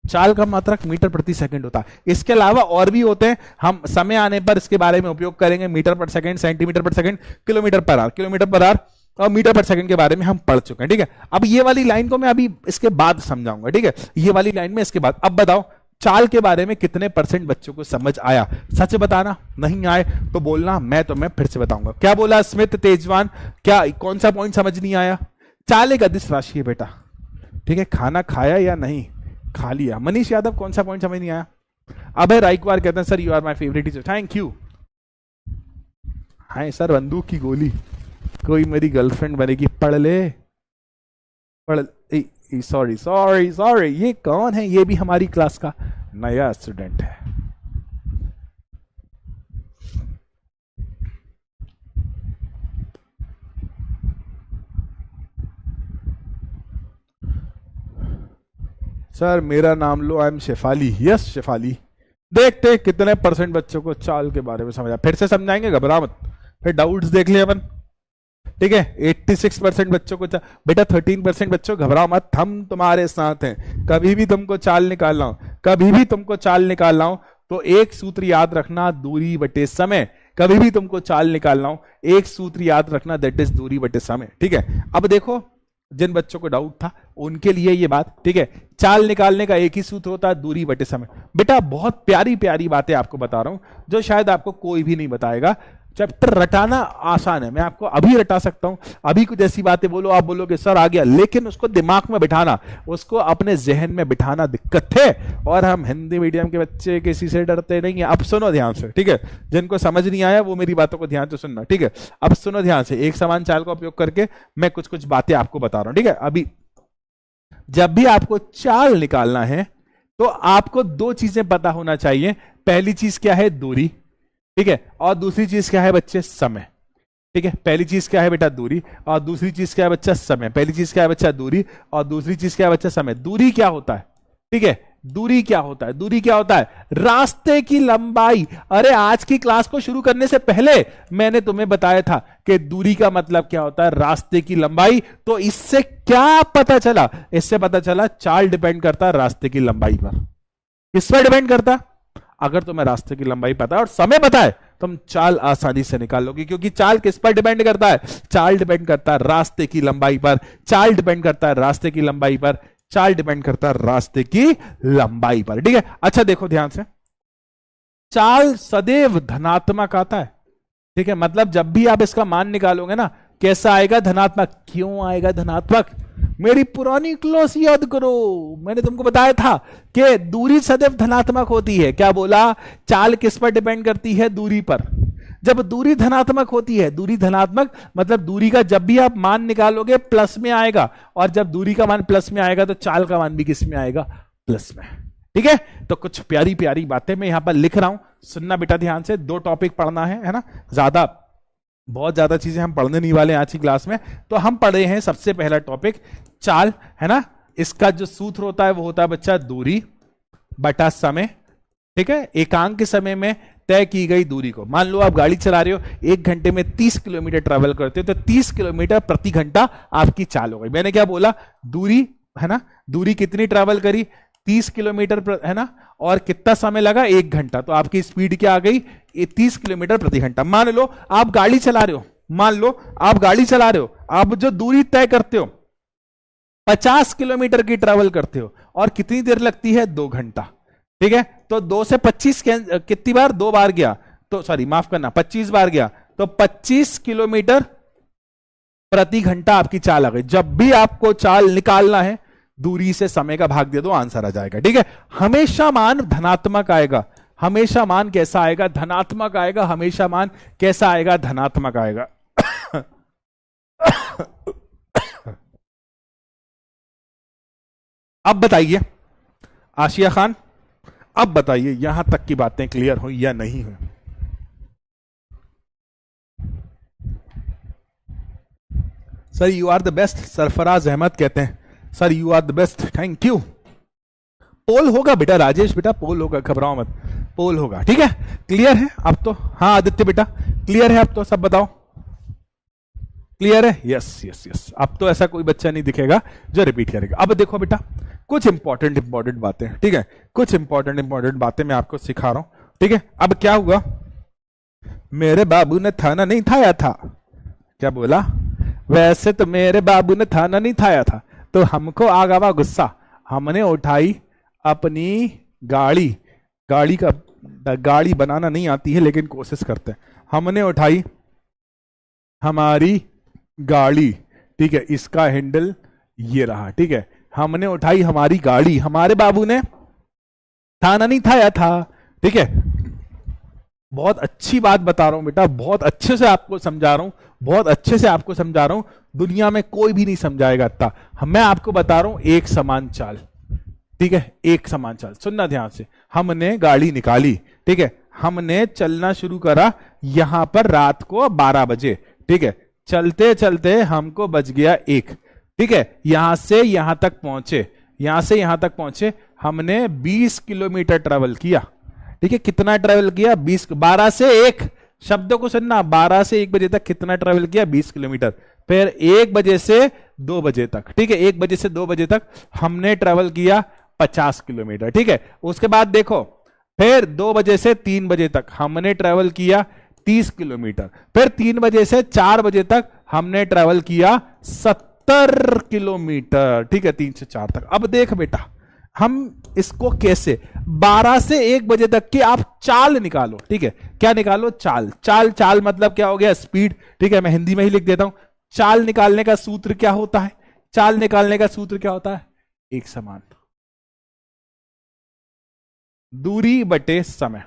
चाल का मात्रक मीटर प्रति सेकंड होता है। इसके अलावा और भी होते हैं, हम समय आने पर इसके बारे में उपयोग करेंगे। मीटर पर सेकंड, सेंटीमीटर पर second, kilometre per hour, kilometre per hour और मीटर पर सेकंड के बारे में हम पढ़ चुके हैं, ठीक है। अब ये वाली लाइन को मैं अभी इसके बाद समझाऊंगा, ठीक है, ये वाली लाइन में इसके बाद। अब बताओ, चाल के बारे में कितने % बच्चों को समझ आया? सच बताना, नहीं आए तो बोलना, मैं तुम्हें फिर से बताऊंगा। क्या बोला स्मिथ तेजवान? क्या, कौन सा पॉइंट समझ नहीं आया? चाल एक अदिश राशि है बेटा, ठीक है। खाना खाया या नहीं? खा लिया। मनीष यादव, कौन सा पॉइंट समझ नहीं आया? अभय राइकवार कहते हैं sir you are my favourite teacher, thank you. Hi sir, बंदूक की गोली, कोई मेरी गर्लफ्रेंड बनेगी, पढ़ ले, पढ़। सॉरी सॉरी सॉरी, ये कौन है? ये भी हमारी क्लास का नया स्टूडेंट है। सर मेरा नाम लो, I am Shefali. Yes Shefali. देखते हैं कितने % बच्चों को चाल के बारे में समझा। फिर से समझाएंगे, घबरा मत, फिर डाउट्स देख लिए अपन। ठीक है, 86% बच्चों को बेटा 13% बच्चों घबराओ मत, हम तुम्हारे साथ हैं। कभी भी तुमको चाल निकालना हो, कभी भी तुमको चाल निकालना हो तो एक सूत्र याद रखना, दूरी बटे समय। कभी भी तुमको चाल निकालना हो एक सूत्र याद रखना, दैट इज दूरी बटे समय। ठीक है, अब देखो जिन बच्चों को डाउट था उनके लिए ये बात, ठीक है, चाल निकालने का एक ही सूत्र होता है, दूरी बटे समय। बेटा बहुत प्यारी प्यारी बातें आपको बता रहा हूं जो शायद आपको कोई भी नहीं बताएगा। चैप्टर रटाना आसान है, मैं आपको अभी रटा सकता हूं। अभी कुछ ऐसी बातें बोलो, आप बोलोगे सर आ गया, लेकिन उसको दिमाग में बिठाना, उसको अपने जहन में बिठाना दिक्कत है। और हम हिंदी मीडियम के बच्चे किसी से डरते नहीं है। अब सुनो ध्यान से, ठीक है, जिनको समझ नहीं आया वो मेरी बातों को ध्यान से सुनना। ठीक है, अब सुनो ध्यान से, एक समान चाल का उपयोग करके मैं कुछ कुछ बातें आपको बता रहा हूं। ठीक है, अभी जब भी आपको चाल निकालना है तो आपको दो चीजें पता होना चाहिए। पहली चीज क्या है, दूरी। ठीक है, और दूसरी चीज क्या है बच्चे, समय। ठीक है, पहली चीज क्या है बेटा, दूरी, और दूसरी चीज क्या है बच्चा, समय। पहली चीज क्या है बच्चा, दूरी, और दूसरी चीज क्या है बच्चा, समय। दूरी क्या होता है, ठीक है, दूरी क्या होता है, दूरी क्या होता है, रास्ते की लंबाई। अरे आज की क्लास को शुरू करने से पहले मैंने तुम्हें बताया था कि दूरी का मतलब क्या होता है, रास्ते की लंबाई। तो इससे क्या पता चला, इससे पता चला चाल डिपेंड करता है रास्ते की लंबाई पर। किस पर डिपेंड करता, अगर तुम्हें रास्ते की लंबाई पता है और समय पता है, तुम चाल आसानी से निकाल लोगे। क्योंकि चाल किस पर डिपेंड करता है, चाल डिपेंड करता है रास्ते की लंबाई पर। चाल डिपेंड करता है रास्ते की लंबाई पर। चाल डिपेंड करता है रास्ते की लंबाई पर। ठीक है, अच्छा देखो ध्यान से, चाल सदैव धनात्मक आता है। ठीक है, मतलब जब भी आप इसका मान निकालोगे ना, कैसा आएगा, धनात्मक। क्यों आएगा धनात्मक, मेरी पुरानी क्लास याद करो, मैंने तुमको बताया था कि दूरी सदैव धनात्मक होती है। क्या बोला, चाल किस पर डिपेंड करती है, दूरी पर। जब दूरी धनात्मक होती है, दूरी धनात्मक मतलब दूरी का जब भी आप मान निकालोगे प्लस में आएगा, और जब दूरी का मान प्लस में आएगा तो चाल का मान भी किस में आएगा, प्लस में। ठीक है, तो कुछ प्यारी प्यारी बातें मैं यहां पर लिख रहा हूं, सुनना बेटा ध्यान से। 2 टॉपिक पढ़ना है ना, ज्यादा बहुत ज्यादा चीजें हम पढ़ने नहीं वाले आज की क्लास में। तो हम पढ़े हैं सबसे पहला टॉपिक चाल, है ना। इसका जो सूत्र होता है वो होता है बच्चा दूरी बटा समय। ठीक है, एकांक के समय में तय की गई दूरी को, मान लो आप गाड़ी चला रहे हो, 1 घंटे में 30 किलोमीटर ट्रेवल करते हो, तो 30 किलोमीटर प्रति घंटा आपकी चाल हो गई। मैंने क्या बोला, दूरी, है ना, दूरी कितनी ट्रेवल करी, 30 किलोमीटर, है ना, और कितना समय लगा, 1 घंटा। तो आपकी स्पीड क्या आ गई, 30 किलोमीटर प्रति घंटा। मान लो आप गाड़ी चला रहे हो, मान लो आप गाड़ी चला रहे हो, आप जो दूरी तय करते हो 50 किलोमीटर की ट्रेवल करते हो, और कितनी देर लगती है, 2 घंटा। ठीक है, तो 2 से 25 कितनी बार, 2 बार गया, तो सॉरी माफ करना 25 बार गया, तो 25 किलोमीटर प्रति घंटा आपकी चाल आ गई। जब भी आपको चाल निकालना है, दूरी से समय का भाग दे दो, आंसर आ जाएगा। ठीक है, हमेशा मान धनात्मक आएगा, हमेशा मान कैसा आएगा, धनात्मक आएगा, हमेशा मान कैसा आएगा, धनात्मक आएगा। अब बताइए आशिया खान, अब बताइए यहां तक की बातें क्लियर हुई या नहीं हुई। Sir you are the best, Sarfaraz Ahmed कहते हैं sir you are the best, thank you. Poll होगा बेटा, राजेश बेटा पोल होगा, घबराओ मत, पोल होगा। ठीक है, क्लियर है अब तो, हाँ आदित्य बेटा क्लियर है अब तो, सब बताओ क्लियर है, यस यस यस। अब तो ऐसा कोई बच्चा नहीं दिखेगा जो रिपीट करेगा। अब देखो बेटा कुछ इंपॉर्टेंट बातें, ठीक है, कुछ इंपॉर्टेंट बातें मैं आपको सिखा रहा हूं। ठीक है, अब क्या हुआ, मेरे बाबू ने थाना नहीं थाया था, क्या बोला, वैसे तो मेरे बाबू ने थाना नहीं थाया था, तो हमको आ गया गुस्सा, हमने उठाई अपनी गाड़ी, गाड़ी बनाना नहीं आती है लेकिन कोशिश करते हैं, हमने उठाई हमारी गाड़ी। ठीक है, इसका हैंडल ये रहा। ठीक है, हमने उठाई हमारी गाड़ी, हमारे बाबू ने थाना नहीं थाया था। ठीक है, बहुत अच्छी बात बता रहा हूं बेटा, बहुत अच्छे से आपको समझा रहा हूं, बहुत अच्छे से आपको समझा रहा हूं, दुनिया में कोई भी नहीं समझाएगा इतना। मैं आपको बता रहा हूं एक समान चाल। ठीक है, एक समान चाल, सुनना ध्यान से। हमने गाड़ी निकाली, ठीक है, हमने चलना शुरू करा यहां पर रात को 12 बजे। ठीक है, चलते चलते हमको बज गया 1। ठीक है, यहां से यहां तक पहुंचे, यहां से यहां तक पहुंचे, हमने 20 किलोमीटर ट्रेवल किया। ठीक है, कितना ट्रेवल किया? 12 से 1, शब्दों को सुनना, 12 से 1 बजे तक कितना ट्रेवल किया? 20 किलोमीटर। फिर 1 बजे से 2 बजे तक, ठीक है, 1 बजे से 2 बजे तक हमने ट्रेवल किया 50 किलोमीटर। ठीक है, उसके बाद देखो, फिर 2 बजे से 3 बजे तक हमने ट्रेवल किया 30 किलोमीटर। फिर 3 बजे से 4 बजे तक हमने ट्रेवल किया 70 किलोमीटर। ठीक है, 3 से 4 तक। अब देख बेटा, हम इसको कैसे, 12 से 1 बजे तक की आप चाल निकालो। ठीक है, क्या निकालो? चाल। चाल, चाल मतलब क्या हो गया? स्पीड। ठीक है, मैं हिंदी में ही लिख देता हूं। चाल निकालने का सूत्र क्या होता है? चाल निकालने का सूत्र क्या होता है? एक समान दूरी बटे समय।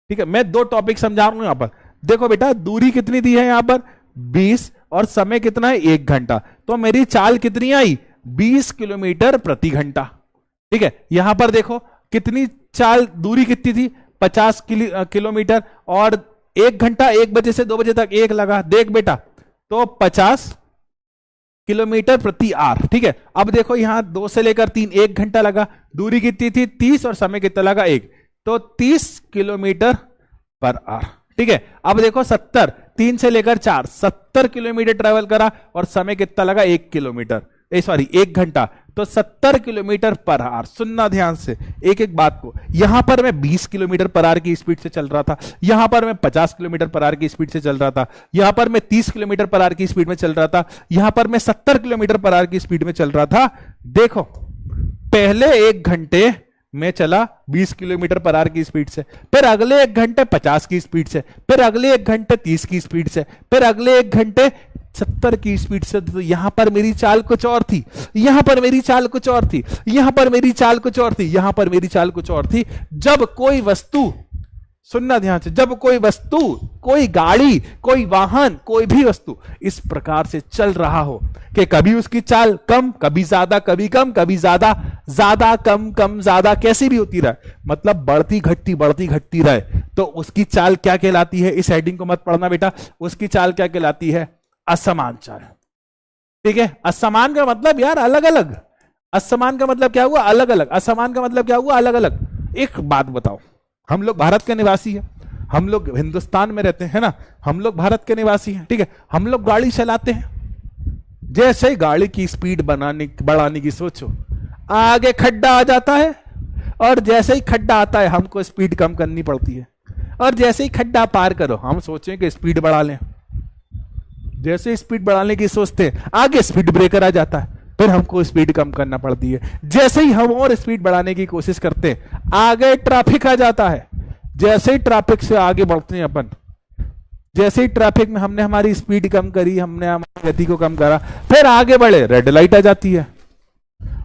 ठीक है, मैं 2 टॉपिक समझा रहा हूं यहां पर। देखो बेटा, दूरी कितनी दी है यहां पर? 20, और समय कितना है? 1 घंटा। तो मेरी चाल कितनी आई? 20 किलोमीटर प्रति घंटा। ठीक है, यहां पर देखो कितनी चाल, दूरी कितनी थी? 50 किलोमीटर, और 1 घंटा, 1 बजे से 2 बजे तक 1 लगा। देख बेटा, तो 50 किलोमीटर प्रति आवर। ठीक है, अब देखो यहां 2 से लेकर 3, 1 घंटा लगा। दूरी कितनी थी? 30, और समय कितना लगा? 1, तो 30 किलोमीटर पर आवर। ठीक है, अब देखो 70, 3 से लेकर 4, 70 किलोमीटर ट्रेवल करा, और समय कितना लगा? 1 किलोमीटर, 1 घंटा, तो 70 किलोमीटर पर आवर। सुनना ध्यान से एक एक बात को। यहां पर मैं 20 किलोमीटर पर आवर की स्पीड से चल रहा था, यहां पर मैं 50 किलोमीटर पर आवर की स्पीड से चल रहा था, यहां पर मैं 30 किलोमीटर पर आवर की स्पीड में चल रहा था, यहां पर मैं 70 किलोमीटर पर आवर की स्पीड में चल रहा था। देखो, पहले 1 घंटे में चला 20 किलोमीटर पर आवर की स्पीड से, फिर अगले 1 घंटे 50 की स्पीड से, फिर अगले 1 घंटे 30 की स्पीड से, फिर अगले 1 घंटे 70 की स्पीड से। तो यहां पर मेरी चाल कुछ और थी, यहां पर मेरी चाल कुछ और थी, यहां पर मेरी चाल कुछ और थी, यहां पर मेरी चाल कुछ और थी। जब कोई वस्तु, सुनना ध्यान से, जब कोई वस्तु, कोई गाड़ी, कोई वाहन, कोई भी वस्तु इस प्रकार से चल रहा हो कि कभी उसकी चाल कम, कभी ज्यादा, कभी कम, कभी ज्यादा, ज्यादा कम, कम ज्यादा, कैसी भी होती रहे, मतलब बढ़ती घटती रहे, तो उसकी चाल क्या कहलाती है? इस हेडिंग को मत पढ़ना बेटा, उसकी चाल क्या कहलाती है? असमान चाल। ठीक है, असमान का मतलब यार अलग अलग, असमान का मतलब क्या हुआ? अलग अलग। असमान का मतलब क्या हुआ? अलग अलग। एक बात बताओ, हम लोग भारत के निवासी हैं, हम लोग हिंदुस्तान में रहते हैं ना, हम लोग भारत के निवासी हैं। ठीक है, हम लोग गाड़ी चलाते हैं, जैसे ही गाड़ी की स्पीड बढ़ाने की सोचो, आगे खड्डा आ जाता है, और जैसे ही खड्डा आता है हमको स्पीड कम करनी पड़ती है, और जैसे ही खड्डा पार करो हम सोचें कि स्पीड बढ़ा लें, जैसे स्पीड बढ़ाने की सोचते हैं आगे स्पीड ब्रेकर आ जाता है, फिर हमको स्पीड कम करना पड़ती है। जैसे ही हम और स्पीड बढ़ाने की कोशिश करते हैं आगे ट्रैफिक आ जाता है, जैसे ही ट्रैफिक से आगे बढ़ते हैं अपन, जैसे ही ट्रैफिक में हमने हमारी स्पीड कम करी, हमने हमारी गति को कम करा, फिर आगे बढ़े, रेड लाइट आ जाती है।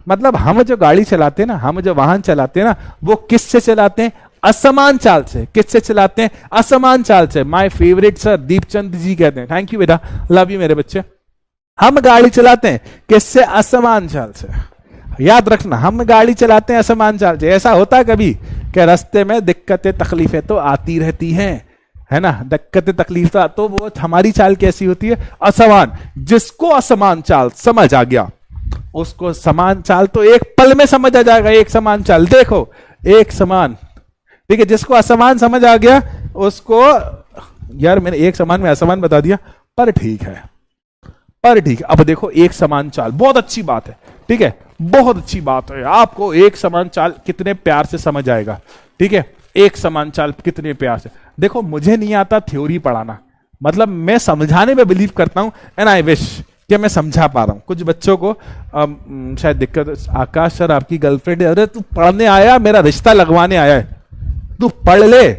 मतलब हम जो गाड़ी चलाते हैं ना, हम जो वाहन चलाते हैं ना, वो किससे चलाते हैं? असमान चाल से। किससे चलाते हैं? असमान चाल से। माय फेवरेट सर दीपचंद जी कहते हैं, थैंक यू बेटा, लव यू मेरे बच्चे। हम गाड़ी चलाते हैं किससे? असमान चाल से। याद रखना, हम गाड़ी चलाते हैं असमान चाल से। ऐसा होता है कभी कि रास्ते में दिक्कतें तकलीफें तो आती रहती हैं, है ना, दिक्कतें तकलीफ, तो वो हमारी चाल कैसी होती है? असमान। जिसको असमान चाल समझ आ गया उसको समान चाल तो एक पल में समझ आ जाएगा। एक समान चाल, देखो एक समान, ठीक है, जिसको असमान समझ आ गया उसको, यार मैंने एक समान में असमान बता दिया, पर ठीक है, पर ठीक है। अब देखो एक समान चाल, बहुत अच्छी बात है, ठीक है, बहुत अच्छी बात है। आपको एक समान चाल कितने प्यार से समझ आएगा, ठीक है, एक समान चाल कितने प्यार से। देखो मुझे नहीं आता थ्योरी पढ़ाना, मतलब मैं समझाने में बिलीव करता हूं, एंड आई विश कि मैं समझा पा रहा हूं। कुछ बच्चों को शायद दिक्कत, आकाश सर आपकी गर्लफ्रेंड है, अरे तू पढ़ने आया, मेरा रिश्ता लगवाने आया है, तू पढ़ ले,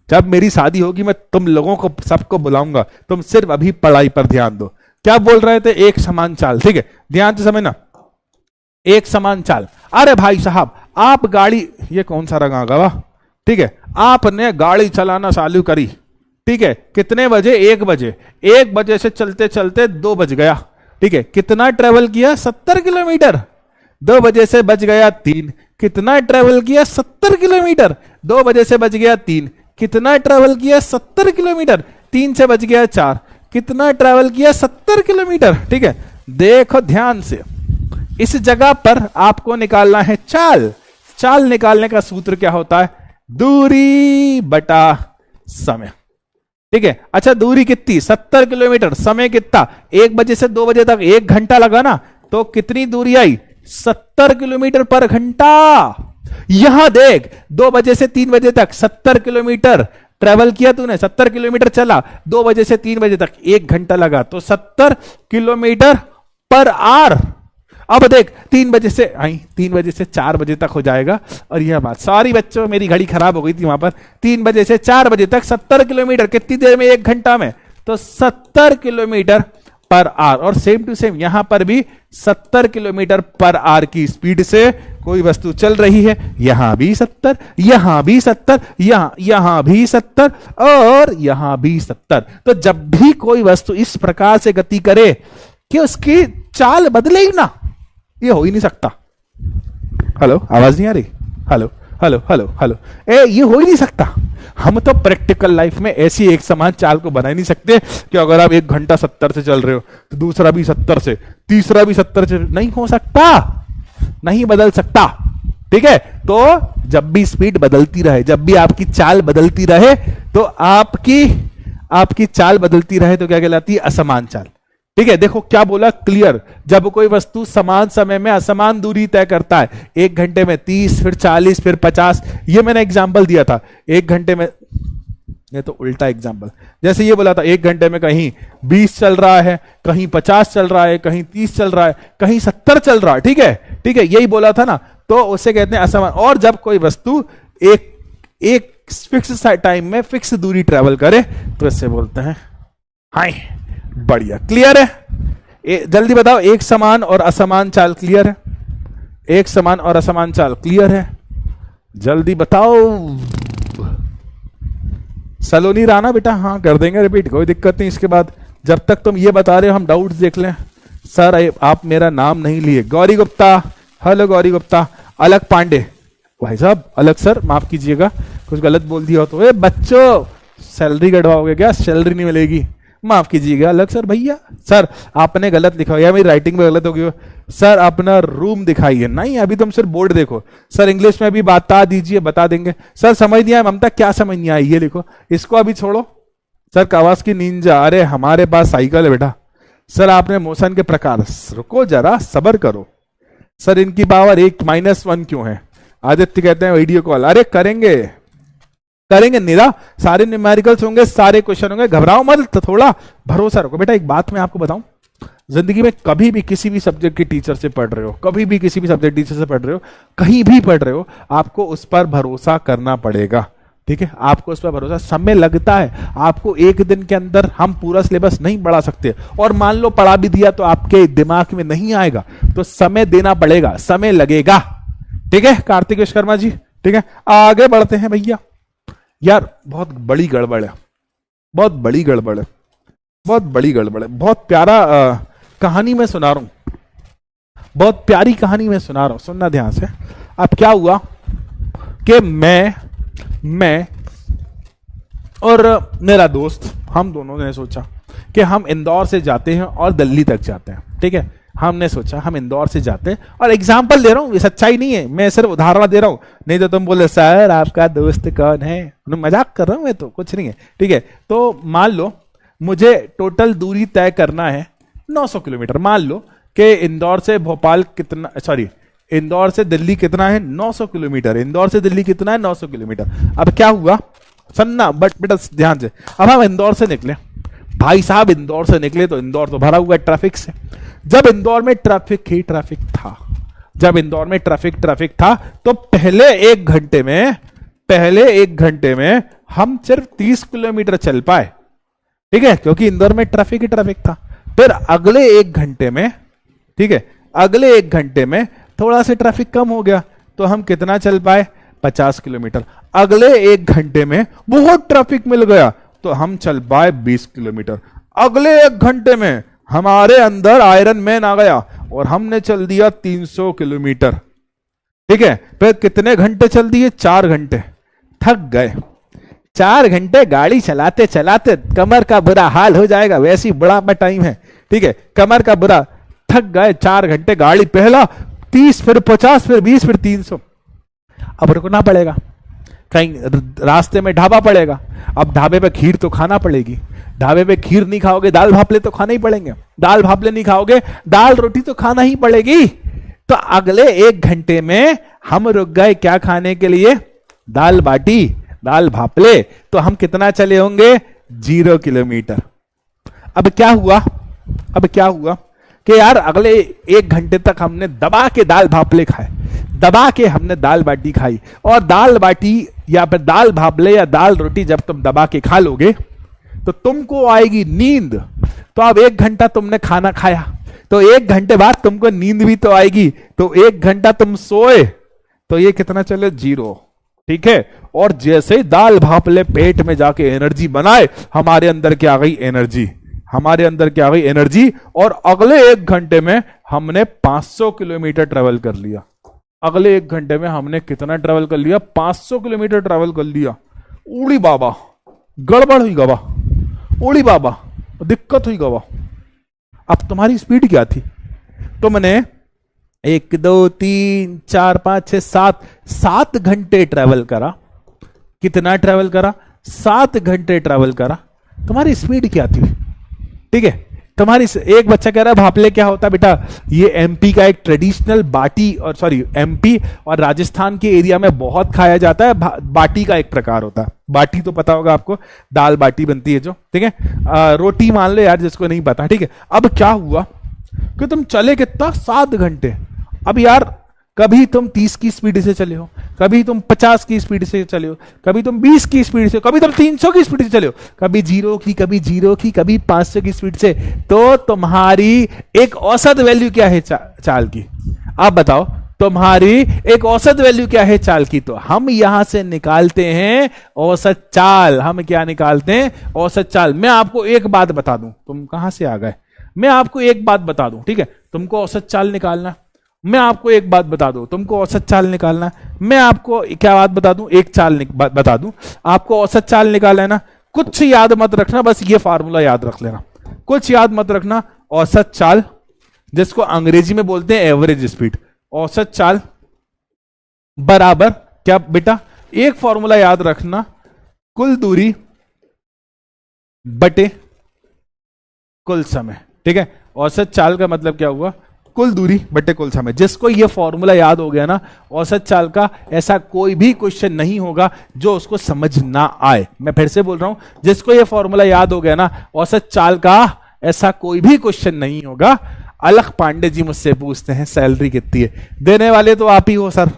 जब मेरी शादी होगी मैं तुम लोगों को सबको बुलाऊंगा, तुम सिर्फ अभी पढ़ाई पर ध्यान दो। क्या बोल रहे थे? एक समान चाल, ठीक है, ध्यान से समझना, एक समान चाल। अरे भाई साहब आप गाड़ी, ये कौन सा रंग आ गया, ठीक है, आपने गाड़ी चलाना चालू करी, ठीक है, कितने बजे? 1 बजे। 1 बजे से चलते चलते 2 बज गया, ठीक है, कितना ट्रेवल किया? 70 किलोमीटर। 2 बजे से बज गया 3, कितना ट्रेवल किया? 70 किलोमीटर। 2 बजे से बज गया 3, कितना ट्रेवल किया? 70 किलोमीटर। 3 से बज गया 4, कितना ट्रेवल किया? 70 किलोमीटर। ठीक है, देखो ध्यान से, इस जगह पर आपको निकालना है चाल। चाल निकालने का सूत्र क्या होता है? दूरी बटा समय। ठीक है, अच्छा दूरी कितनी? 70 किलोमीटर। समय कितना? 1 बजे से 2 बजे तक 1 घंटा लगा ना, तो कितनी दूरी आई? 70 किलोमीटर पर घंटा। यहां देख, 2 बजे से 3 बजे तक 70 किलोमीटर ट्रेवल किया तूने, 70 किलोमीटर चला, 2 बजे से 3 बजे तक 1 घंटा लगा, तो 70 किलोमीटर पर आवर। अब देख 3 बजे से 4 बजे तक हो जाएगा। और यह बात, सॉरी बच्चों मेरी घड़ी खराब हो गई थी वहां पर। 3 बजे से 4 बजे तक 70 किलोमीटर कितनी देर में? 1 घंटा में। तो 70 किलोमीटर पर आवर। और सेम टू सेम यहां पर भी 70 किलोमीटर पर आवर की स्पीड से कोई वस्तु चल रही है। यहां भी 70, यहां भी 70, यहां भी 70 और यहां भी 70। तो जब भी कोई वस्तु इस प्रकार से गति करे कि उसकी चाल बदले ही ना, ये हो ही नहीं सकता। हेलो, आवाज नहीं आ रही? हेलो हेलो हेलो हेलो, ये हो ही नहीं सकता। हम तो प्रैक्टिकल लाइफ में ऐसी एक समान चाल को बना ही नहीं सकते कि अगर आप 1 घंटा 70 से चल रहे हो तो दूसरा भी 70 से, तीसरा भी 70 से। नहीं हो सकता, नहीं बदल सकता। ठीक है, तो जब भी स्पीड बदलती रहे, जब भी आपकी चाल बदलती रहे, तो आपकी चाल बदलती रहे तो क्या कहलाती है? असमान चाल। ठीक है, देखो क्या बोला, क्लियर। जब कोई वस्तु समान समय में असमान दूरी तय करता है, 1 घंटे में 30, फिर 40, फिर 50, ये मैंने एग्जाम्पल दिया था। 1 घंटे में, ये तो उल्टा एग्जाम्पल, जैसे ये बोला था 1 घंटे में कहीं 20 चल रहा है, कहीं 50 चल रहा है, कहीं 30 चल रहा है, कहीं 70 चल रहा है। ठीक है, ठीक है, यही बोला था ना, तो उसे कहते हैं असमान। और जब कोई वस्तु एक फिक्स टाइम में फिक्स दूरी ट्रेवल करे तो इससे बोलते हैं हाय। बढ़िया, क्लियर है? जल्दी बताओ, एक समान और असमान चाल क्लियर है? एक समान और असमान चाल क्लियर है? जल्दी बताओ। सलोनी राणा बेटा, हाँ कर देंगे रिपीट, कोई दिक्कत नहीं। इसके बाद जब तक तुम ये बता रहे हो हम डाउट्स देख लें। सर आप मेरा नाम नहीं लिए। गौरी गुप्ता, हेलो गौरी गुप्ता। अलग पांडे, भाई साहब अलग सर माफ कीजिएगा, कुछ गलत बोल दिया हो तो। बच्चों सैलरी गड़वाओगे क्या? सैलरी नहीं मिलेगी, माफ कीजिएगा। अलग सर भैया, सर आपने गलत लिखा या मेरी राइटिंग में गलत हो गई। सर अपना रूम दिखाइए। नहीं, अभी तुम सिर्फ बोर्ड देखो। सर इंग्लिश में भी बता दीजिए, बता देंगे। सर समझ नहीं आया ममता, क्या समझ नहीं आई? ये लिखो, इसको अभी छोड़ो। सर कावासाकी निंजा, अरे हमारे पास साइकिल है बेटा। सर आपने मोशन के प्रकार, रुको जरा सबर करो। सर इनकी पावर 1 - 1 क्यों है? आदित्य कहते हैं वीडियो कॉल। अरे करेंगे निरा, सारे न्यूमेरिकल्स होंगे, सारे क्वेश्चन होंगे, घबराओ मत, तो थोड़ा भरोसा रखो। बेटा एक बात मैं आपको बताऊं, जिंदगी में कभी भी किसी भी सब्जेक्ट की टीचर से पढ़ रहे हो, कभी भी किसी भी सब्जेक्ट टीचर से पढ़ रहे हो, कहीं भी पढ़ रहे हो, आपको उस पर भरोसा करना पड़ेगा। ठीक है, आपको उस पर भरोसा, समय लगता है। आपको 1 दिन के अंदर हम पूरा सिलेबस नहीं पढ़ा सकते, और मान लो पढ़ा भी दिया तो आपके दिमाग में नहीं आएगा, तो समय देना पड़ेगा, समय लगेगा। ठीक है कार्तिक विश्वकर्मा जी, ठीक है आगे बढ़ते हैं भैया। यार बहुत बड़ी गड़बड़ है, बहुत बड़ी गड़बड़ है, बहुत बड़ी गड़बड़ है। बहुत प्यारा कहानी मैं सुना रहा हूं, बहुत प्यारी कहानी मैं सुना रहा हूं, सुनना ध्यान से। अब क्या हुआ कि मैं और मेरा दोस्त, हम दोनों ने सोचा कि हम इंदौर से जाते हैं और दिल्ली तक जाते हैं। ठीक है, हमने सोचा हम इंदौर से जाते हैं, और एग्जाम्पल दे रहा हूं, ये सच्चाई नहीं है, मैं सिर्फ उदाहरण दे रहा हूं, नहीं तो तुम बोले सर आपका दोस्त कौन है, मजाक कर रहा हूं मैं, तो कुछ नहीं है। ठीक है, तो मान लो मुझे टोटल दूरी तय करना है 900 किलोमीटर। मान लो कि इंदौर से भोपाल कितना, सॉरी इंदौर से दिल्ली कितना है? 900 किलोमीटर। इंदौर से दिल्ली कितना है? 900 किलोमीटर। अब क्या हुआ, सुनना बट बेटा ध्यान से। अब हम इंदौर से निकले, भाई साहब इंदौर से निकले तो इंदौर तो भरा हुआ ट्रैफिक से। जब इंदौर में ट्रैफिक ही ट्रैफिक था, जब इंदौर में ट्रैफिक था, तो पहले एक घंटे में हम सिर्फ 30 किलोमीटर चल पाए। ठीक है, क्योंकि इंदौर में ट्रैफिक ही ट्रैफिक था। फिर अगले 1 घंटे में, ठीक है, अगले 1 घंटे में थोड़ा सा ट्रैफिक कम हो गया, तो हम कितना चल पाए? 50 किलोमीटर। अगले 1 घंटे में बहुत ट्रैफिक मिल गया, तो हम चल पाए 20 किलोमीटर। अगले 1 घंटे में हमारे अंदर आयरन मैन आ गया और हमने चल दिया 300 किलोमीटर। ठीक है, फिर कितने घंटे चल दिए? 4 घंटे। थक गए, 4 घंटे गाड़ी चलाते चलाते कमर का बुरा हाल हो जाएगा, वैसी बुढ़ापा टाइम है। ठीक है, कमर का बुरा, थक गए, 4 घंटे गाड़ी, पहला 30 फिर 50 फिर 20 फिर 300, अब रुकना पड़ेगा, कहीं रास्ते में ढाबा पड़ेगा। अब ढाबे पे खीर तो खाना पड़ेगी, ढाबे पे खीर नहीं खाओगे दाल भापले तो खाना ही पड़ेंगे, दाल भापले नहीं खाओगे दाल रोटी तो खाना ही पड़ेगी। तो अगले 1 घंटे में हम रुक गए क्या खाने के लिए? दाल बाटी, दाल भापले। तो हम कितना चले होंगे? 0 किलोमीटर। अब क्या हुआ? अब क्या हुआ कि यार अगले 1 घंटे तक हमने दबा के दाल भापले खाए, दबा के हमने दाल बाटी खाई, और दाल बाटी या फिर दाल भापले या दाल रोटी जब तुम दबा के खा लोगे तो तुमको आएगी नींद। तो अब 1 घंटा तुमने खाना खाया, तो 1 घंटे बाद तुमको नींद भी तो आएगी, तो 1 घंटा तुम सोए, तो ये कितना चले? 0। ठीक है। और जैसे दाल भापले पेट में जाके एनर्जी बनाए, हमारे अंदर क्या आ गई? एनर्जी। हमारे अंदर क्या आ गई? एनर्जी। और अगले 1 घंटे में हमने 500 किलोमीटर ट्रेवल कर लिया। अगले 1 घंटे में हमने कितना ट्रेवल कर लिया? 500 किलोमीटर ट्रेवल कर लिया। उड़ी बाबा, गड़बड़ हुई गवा, उड़ी बाबा, दिक्कत हुई गवा। अब तुम्हारी स्पीड क्या थी? तुमने 1 2 3 4 5 6 7 घंटे ट्रेवल करा। कितना ट्रेवल करा? 7 घंटे ट्रेवल करा। तुम्हारी स्पीड क्या थी? ठीक है। तुम्हारी एक बच्चा कह रहा है भापले क्या होता है बेटा? ये एमपी का एक ट्रेडिशनल बाटी, और सॉरी एमपी और राजस्थान के एरिया में बहुत खाया जाता है। बाटी का एक प्रकार होता है। बाटी तो पता होगा आपको, दाल बाटी बनती है जो, ठीक है। रोटी मान लो यार जिसको नहीं पता, ठीक है। अब क्या हुआ कि तुम चले कितना? 7 घंटे। अब यार कभी तुम 30 की स्पीड से चले हो, कभी तुम 50 की स्पीड से चले हो, कभी तुम 20 की स्पीड से, कभी तुम 300 की स्पीड से चले हो, कभी 0 की, कभी 0 की, कभी 500 की स्पीड से। तो तुम्हारी एक औसत वैल्यू क्या है चाल की? आप बताओ, तुम्हारी एक औसत वैल्यू क्या है चाल की? तो हम यहां से निकालते हैं औसत चाल। हम क्या निकालते हैं? औसत चाल। मैं आपको एक बात बता दूं, तुम कहां से आ गए? मैं आपको एक बात बता दूं, ठीक है। तुमको औसत चाल निकालना, मैं आपको एक बात बता दूं, तुमको औसत चाल निकालना। मैं आपको क्या बात बता दूं? एक चाल बता दूं, आपको औसत चाल निकालना है ना। कुछ याद मत रखना, बस ये फार्मूला याद रख लेना। कुछ याद मत रखना। औसत चाल, जिसको अंग्रेजी में बोलते हैं एवरेज स्पीड, औसत चाल बराबर क्या बेटा? एक फॉर्मूला याद रखना, कुल दूरी बटे कुल समय। ठीक है। औसत चाल का मतलब क्या हुआ? कुल दूरी बटे कुल समय। जिसको ये फॉर्मूला याद हो गया ना औसत चाल का, ऐसा कोई भी क्वेश्चन नहीं होगा जो उसको समझ ना आए। मैं फिर से बोल रहा हूं, जिसको ये फॉर्मूला याद हो गया ना औसत चाल का, ऐसा कोई भी क्वेश्चन नहीं होगा। अलख पांडे जी मुझसे पूछते हैं सैलरी कितनी है? देने वाले तो आप ही हो सर।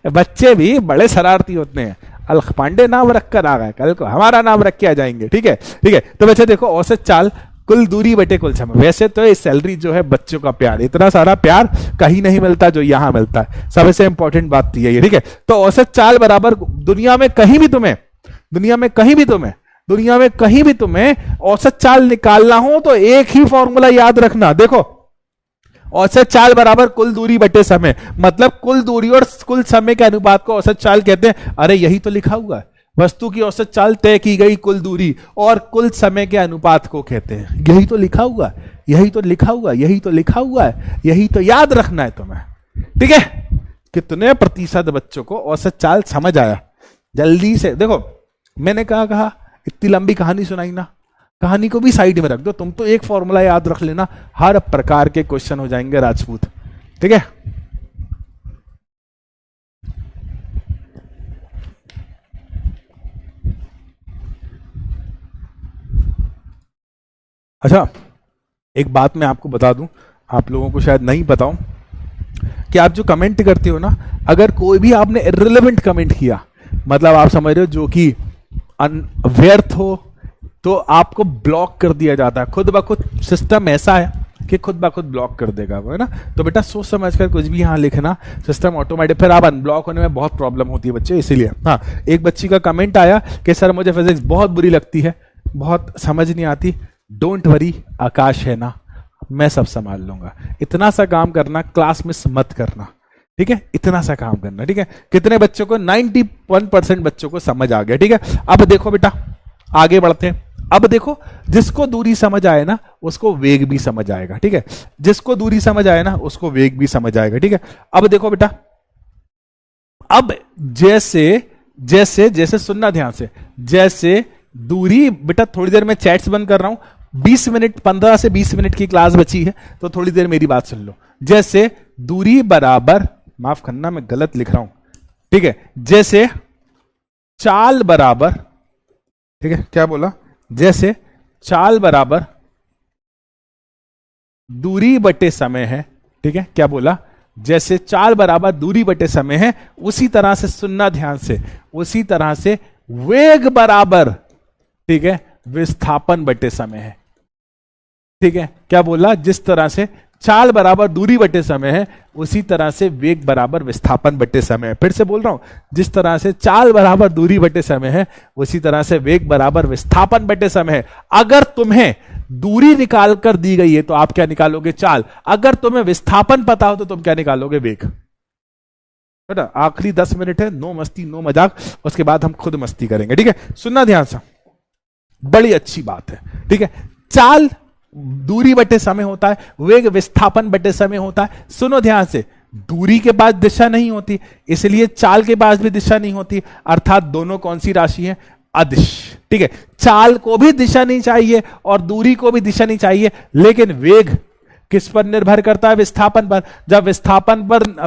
बच्चे भी बड़े शरारती होते हैं। अलख पांडे नाम रखकर आ गए, कल को हमारा नाम रख के आ जाएंगे। ठीक है, ठीक है। तो बच्चे देखो, औसत चाल कुल दूरी बटे कुल समय। वैसे तो ये सैलरी जो है बच्चों का प्यार, इतना सारा प्यार कहीं नहीं मिलता जो यहां मिलता है। सबसे इंपॉर्टेंट बात ये है। ठीक है। तो औसत चाल बराबर दुनिया में कहीं भी तुम्हें, दुनिया में कहीं भी तुम्हें, दुनिया में कहीं भी तुम्हें औसत चाल निकालना हो तो एक ही फॉर्मूला याद रखना। देखो, औसत चाल बराबर कुल दूरी बटे समय, मतलब कुल दूरी और कुल समय के अनुपात को औसत चाल कहते हैं। अरे यही तो लिखा हुआ है, वस्तु की औसत चाल तय की गई कुल दूरी और कुल समय के अनुपात को कहते हैं। यही तो लिखा हुआ है, यही तो लिखा हुआ है, यही तो लिखा हुआ है, यही तो याद रखना है तुम्हें। ठीक है। कितने प्रतिशत बच्चों को औसत चाल समझ आया? जल्दी से देखो, मैंने कहा इतनी लंबी कहानी सुनाई ना, कहानी को भी साइड में रख दो। तुम तो एक फॉर्मूला याद रख लेना, हर प्रकार के क्वेश्चन हो जाएंगे राजपूत। ठीक है। अच्छा, एक बात मैं आपको बता दूं, आप लोगों को शायद नहीं पता हो कि आप जो कमेंट करते हो ना, अगर कोई भी आपने इर्रेलेवेंट कमेंट किया, मतलब आप समझ रहे हो जो कि व्यर्थ हो, तो आपको ब्लॉक कर दिया जाता है। खुद ब खुद सिस्टम ऐसा है कि खुद ब खुद ब्लॉक कर देगा वो, है ना। तो बेटा सोच समझ कर कुछ भी यहाँ लिखना, सिस्टम ऑटोमेटिक, फिर आप अनब्लॉक होने में बहुत प्रॉब्लम होती है बच्चे, इसीलिए। हाँ, एक बच्ची का कमेंट आया कि सर मुझे फिजिक्स बहुत बुरी लगती है, बहुत समझ नहीं आती। डोंट वरी, आकाश है ना, मैं सब संभाल लूंगा। इतना सा काम करना, क्लास मिस मत करना। ठीक है, इतना सा काम करना। ठीक है। कितने बच्चों को? 91% बच्चों को समझ आ गया। ठीक है। अब देखो बेटा, आगे बढ़ते हैं। अब देखो, जिसको दूरी समझ आए ना उसको वेग भी समझ आएगा, ठीक है। जिसको दूरी समझ आए ना उसको वेग भी समझ आएगा, ठीक है। अब देखो बेटा, अब जैसे जैसे जैसे सुनना ध्यान से, जैसे दूरी, बेटा थोड़ी देर में चैट्स बंद कर रहा हूं, 20 मिनट, 15 से 20 मिनट की क्लास बची है, तो थोड़ी देर मेरी बात सुन लो। जैसे दूरी बराबर, माफ करना मैं गलत लिख रहा हूं, ठीक है, जैसे चाल बराबर, ठीक है, क्या बोला, जैसे चाल बराबर दूरी बटे समय है, ठीक है, क्या बोला, जैसे चाल बराबर दूरी बटे समय है, उसी तरह से सुनना ध्यान से, उसी तरह से वेग बराबर, ठीक है, विस्थापन बटे समय है, ठीक है, क्या बोला, जिस तरह से चाल बराबर दूरी बटे समय है उसी तरह से वेग बराबर विस्थापन बटे समय है। फिर से बोल रहा हूं, जिस तरह से चाल बराबर दूरी बटे समय है उसी तरह से वेग बराबर विस्थापन बटे समय है। अगर तुम्हें दूरी निकाल कर दी गई है तो आप क्या निकालोगे, चाल। अगर तुम्हें विस्थापन पता हो तो तुम क्या निकालोगे, वेग। बेटा आखिरी 10 मिनट है, नो मस्ती नो मजाक, उसके बाद हम खुद मस्ती करेंगे, ठीक है। सुनना ध्यान से, बड़ी अच्छी बात है, ठीक है। चाल दूरी बटे समय होता है, वेग विस्थापन बटे समय होता है। सुनो ध्यान से, दूरी के पास दिशा नहीं होती, इसलिए चाल के पास भी दिशा नहीं होती, अर्थात दोनों कौन सी राशि है, अदिश, ठीक है। चाल को भी दिशा नहीं चाहिए और दूरी को भी दिशा नहीं चाहिए, लेकिन वेग किस पर निर्भर करता है, विस्थापन पर। जब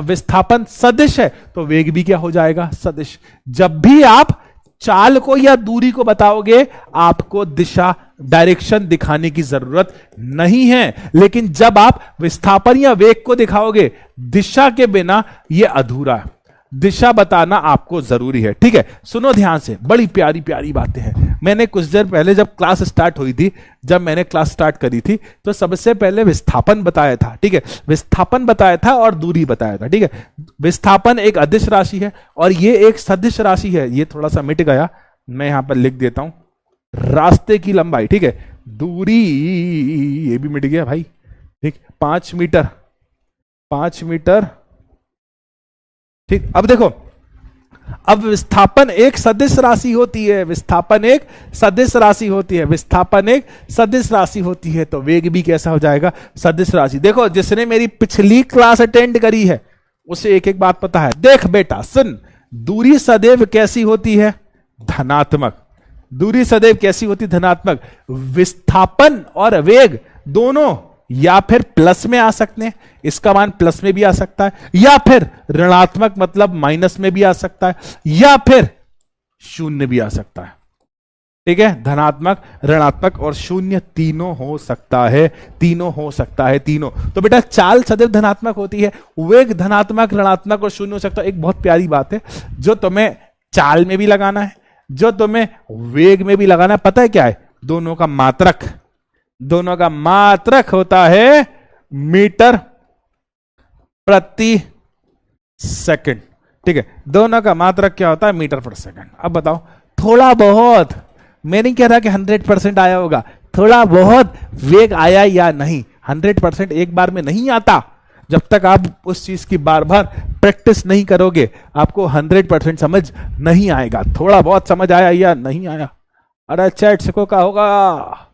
विस्थापन सदिश है तो वेग भी क्या हो जाएगा, सदिश। जब भी आप चाल को या दूरी को बताओगे आपको दिशा, डायरेक्शन दिखाने की जरूरत नहीं है, लेकिन जब आप विस्थापन या वेग को दिखाओगे दिशा के बिना यह अधूरा है, दिशा बताना आपको जरूरी है, ठीक है। सुनो ध्यान से, बड़ी प्यारी प्यारी बातें हैं। मैंने कुछ देर पहले जब क्लास स्टार्ट हुई थी, जब मैंने क्लास स्टार्ट करी थी तो सबसे पहले विस्थापन बताया था, ठीक है, विस्थापन बताया था और दूरी बताया था, ठीक है। विस्थापन एक अदिश राशि है और ये एक सदिश राशि है। ये थोड़ा सा मिट गया, मैं यहां पर लिख देता हूं, रास्ते की लंबाई, ठीक है, दूरी, ये भी मिट गया भाई, ठीक, 5 मीटर, 5 मीटर, ठीक। अब देखो, अब विस्थापन एक सदिश राशि होती है, विस्थापन एक सदिश राशि होती है, विस्थापन एक सदिश राशि होती है, तो वेग भी कैसा हो जाएगा, सदिश राशि। देखो, जिसने मेरी पिछली क्लास अटेंड करी है उसे एक एक बात पता है। देख बेटा सुन, दूरी सदैव कैसी होती है, धनात्मक। दूरी सदैव कैसी होती, धनात्मक। विस्थापन और वेग दोनों या फिर प्लस में आ सकते हैं, इसका मान प्लस में भी आ सकता है, या फिर ऋणात्मक मतलब माइनस में भी आ सकता है, या फिर शून्य भी आ सकता है, ठीक है। धनात्मक, ऋणात्मक और शून्य तीनों हो सकता है, तीनों हो सकता है, तीनों। तो बेटा चाल सदैव धनात्मक होती है, वेग धनात्मक, ऋणात्मक और शून्य हो सकता है। एक बहुत प्यारी बात है जो तुम्हें चाल में भी लगाना है, जो तुम्हें वेग में भी लगाना है, पता है क्या है, दोनों का मात्रक, दोनों का मात्रक होता है मीटर प्रति सेकंड, ठीक है। दोनों का मात्रक क्या होता है, मीटर प्रति सेकंड। अब बताओ, थोड़ा बहुत, मैं नहीं कह रहा कि 100% आया होगा, थोड़ा बहुत वेग आया या नहीं, 100% एक बार में नहीं आता। जब तक आप उस चीज की बार बार प्रैक्टिस नहीं करोगे आपको 100% समझ नहीं आएगा। थोड़ा बहुत समझ आया या नहीं आया, अरे चैट सिको का होगा।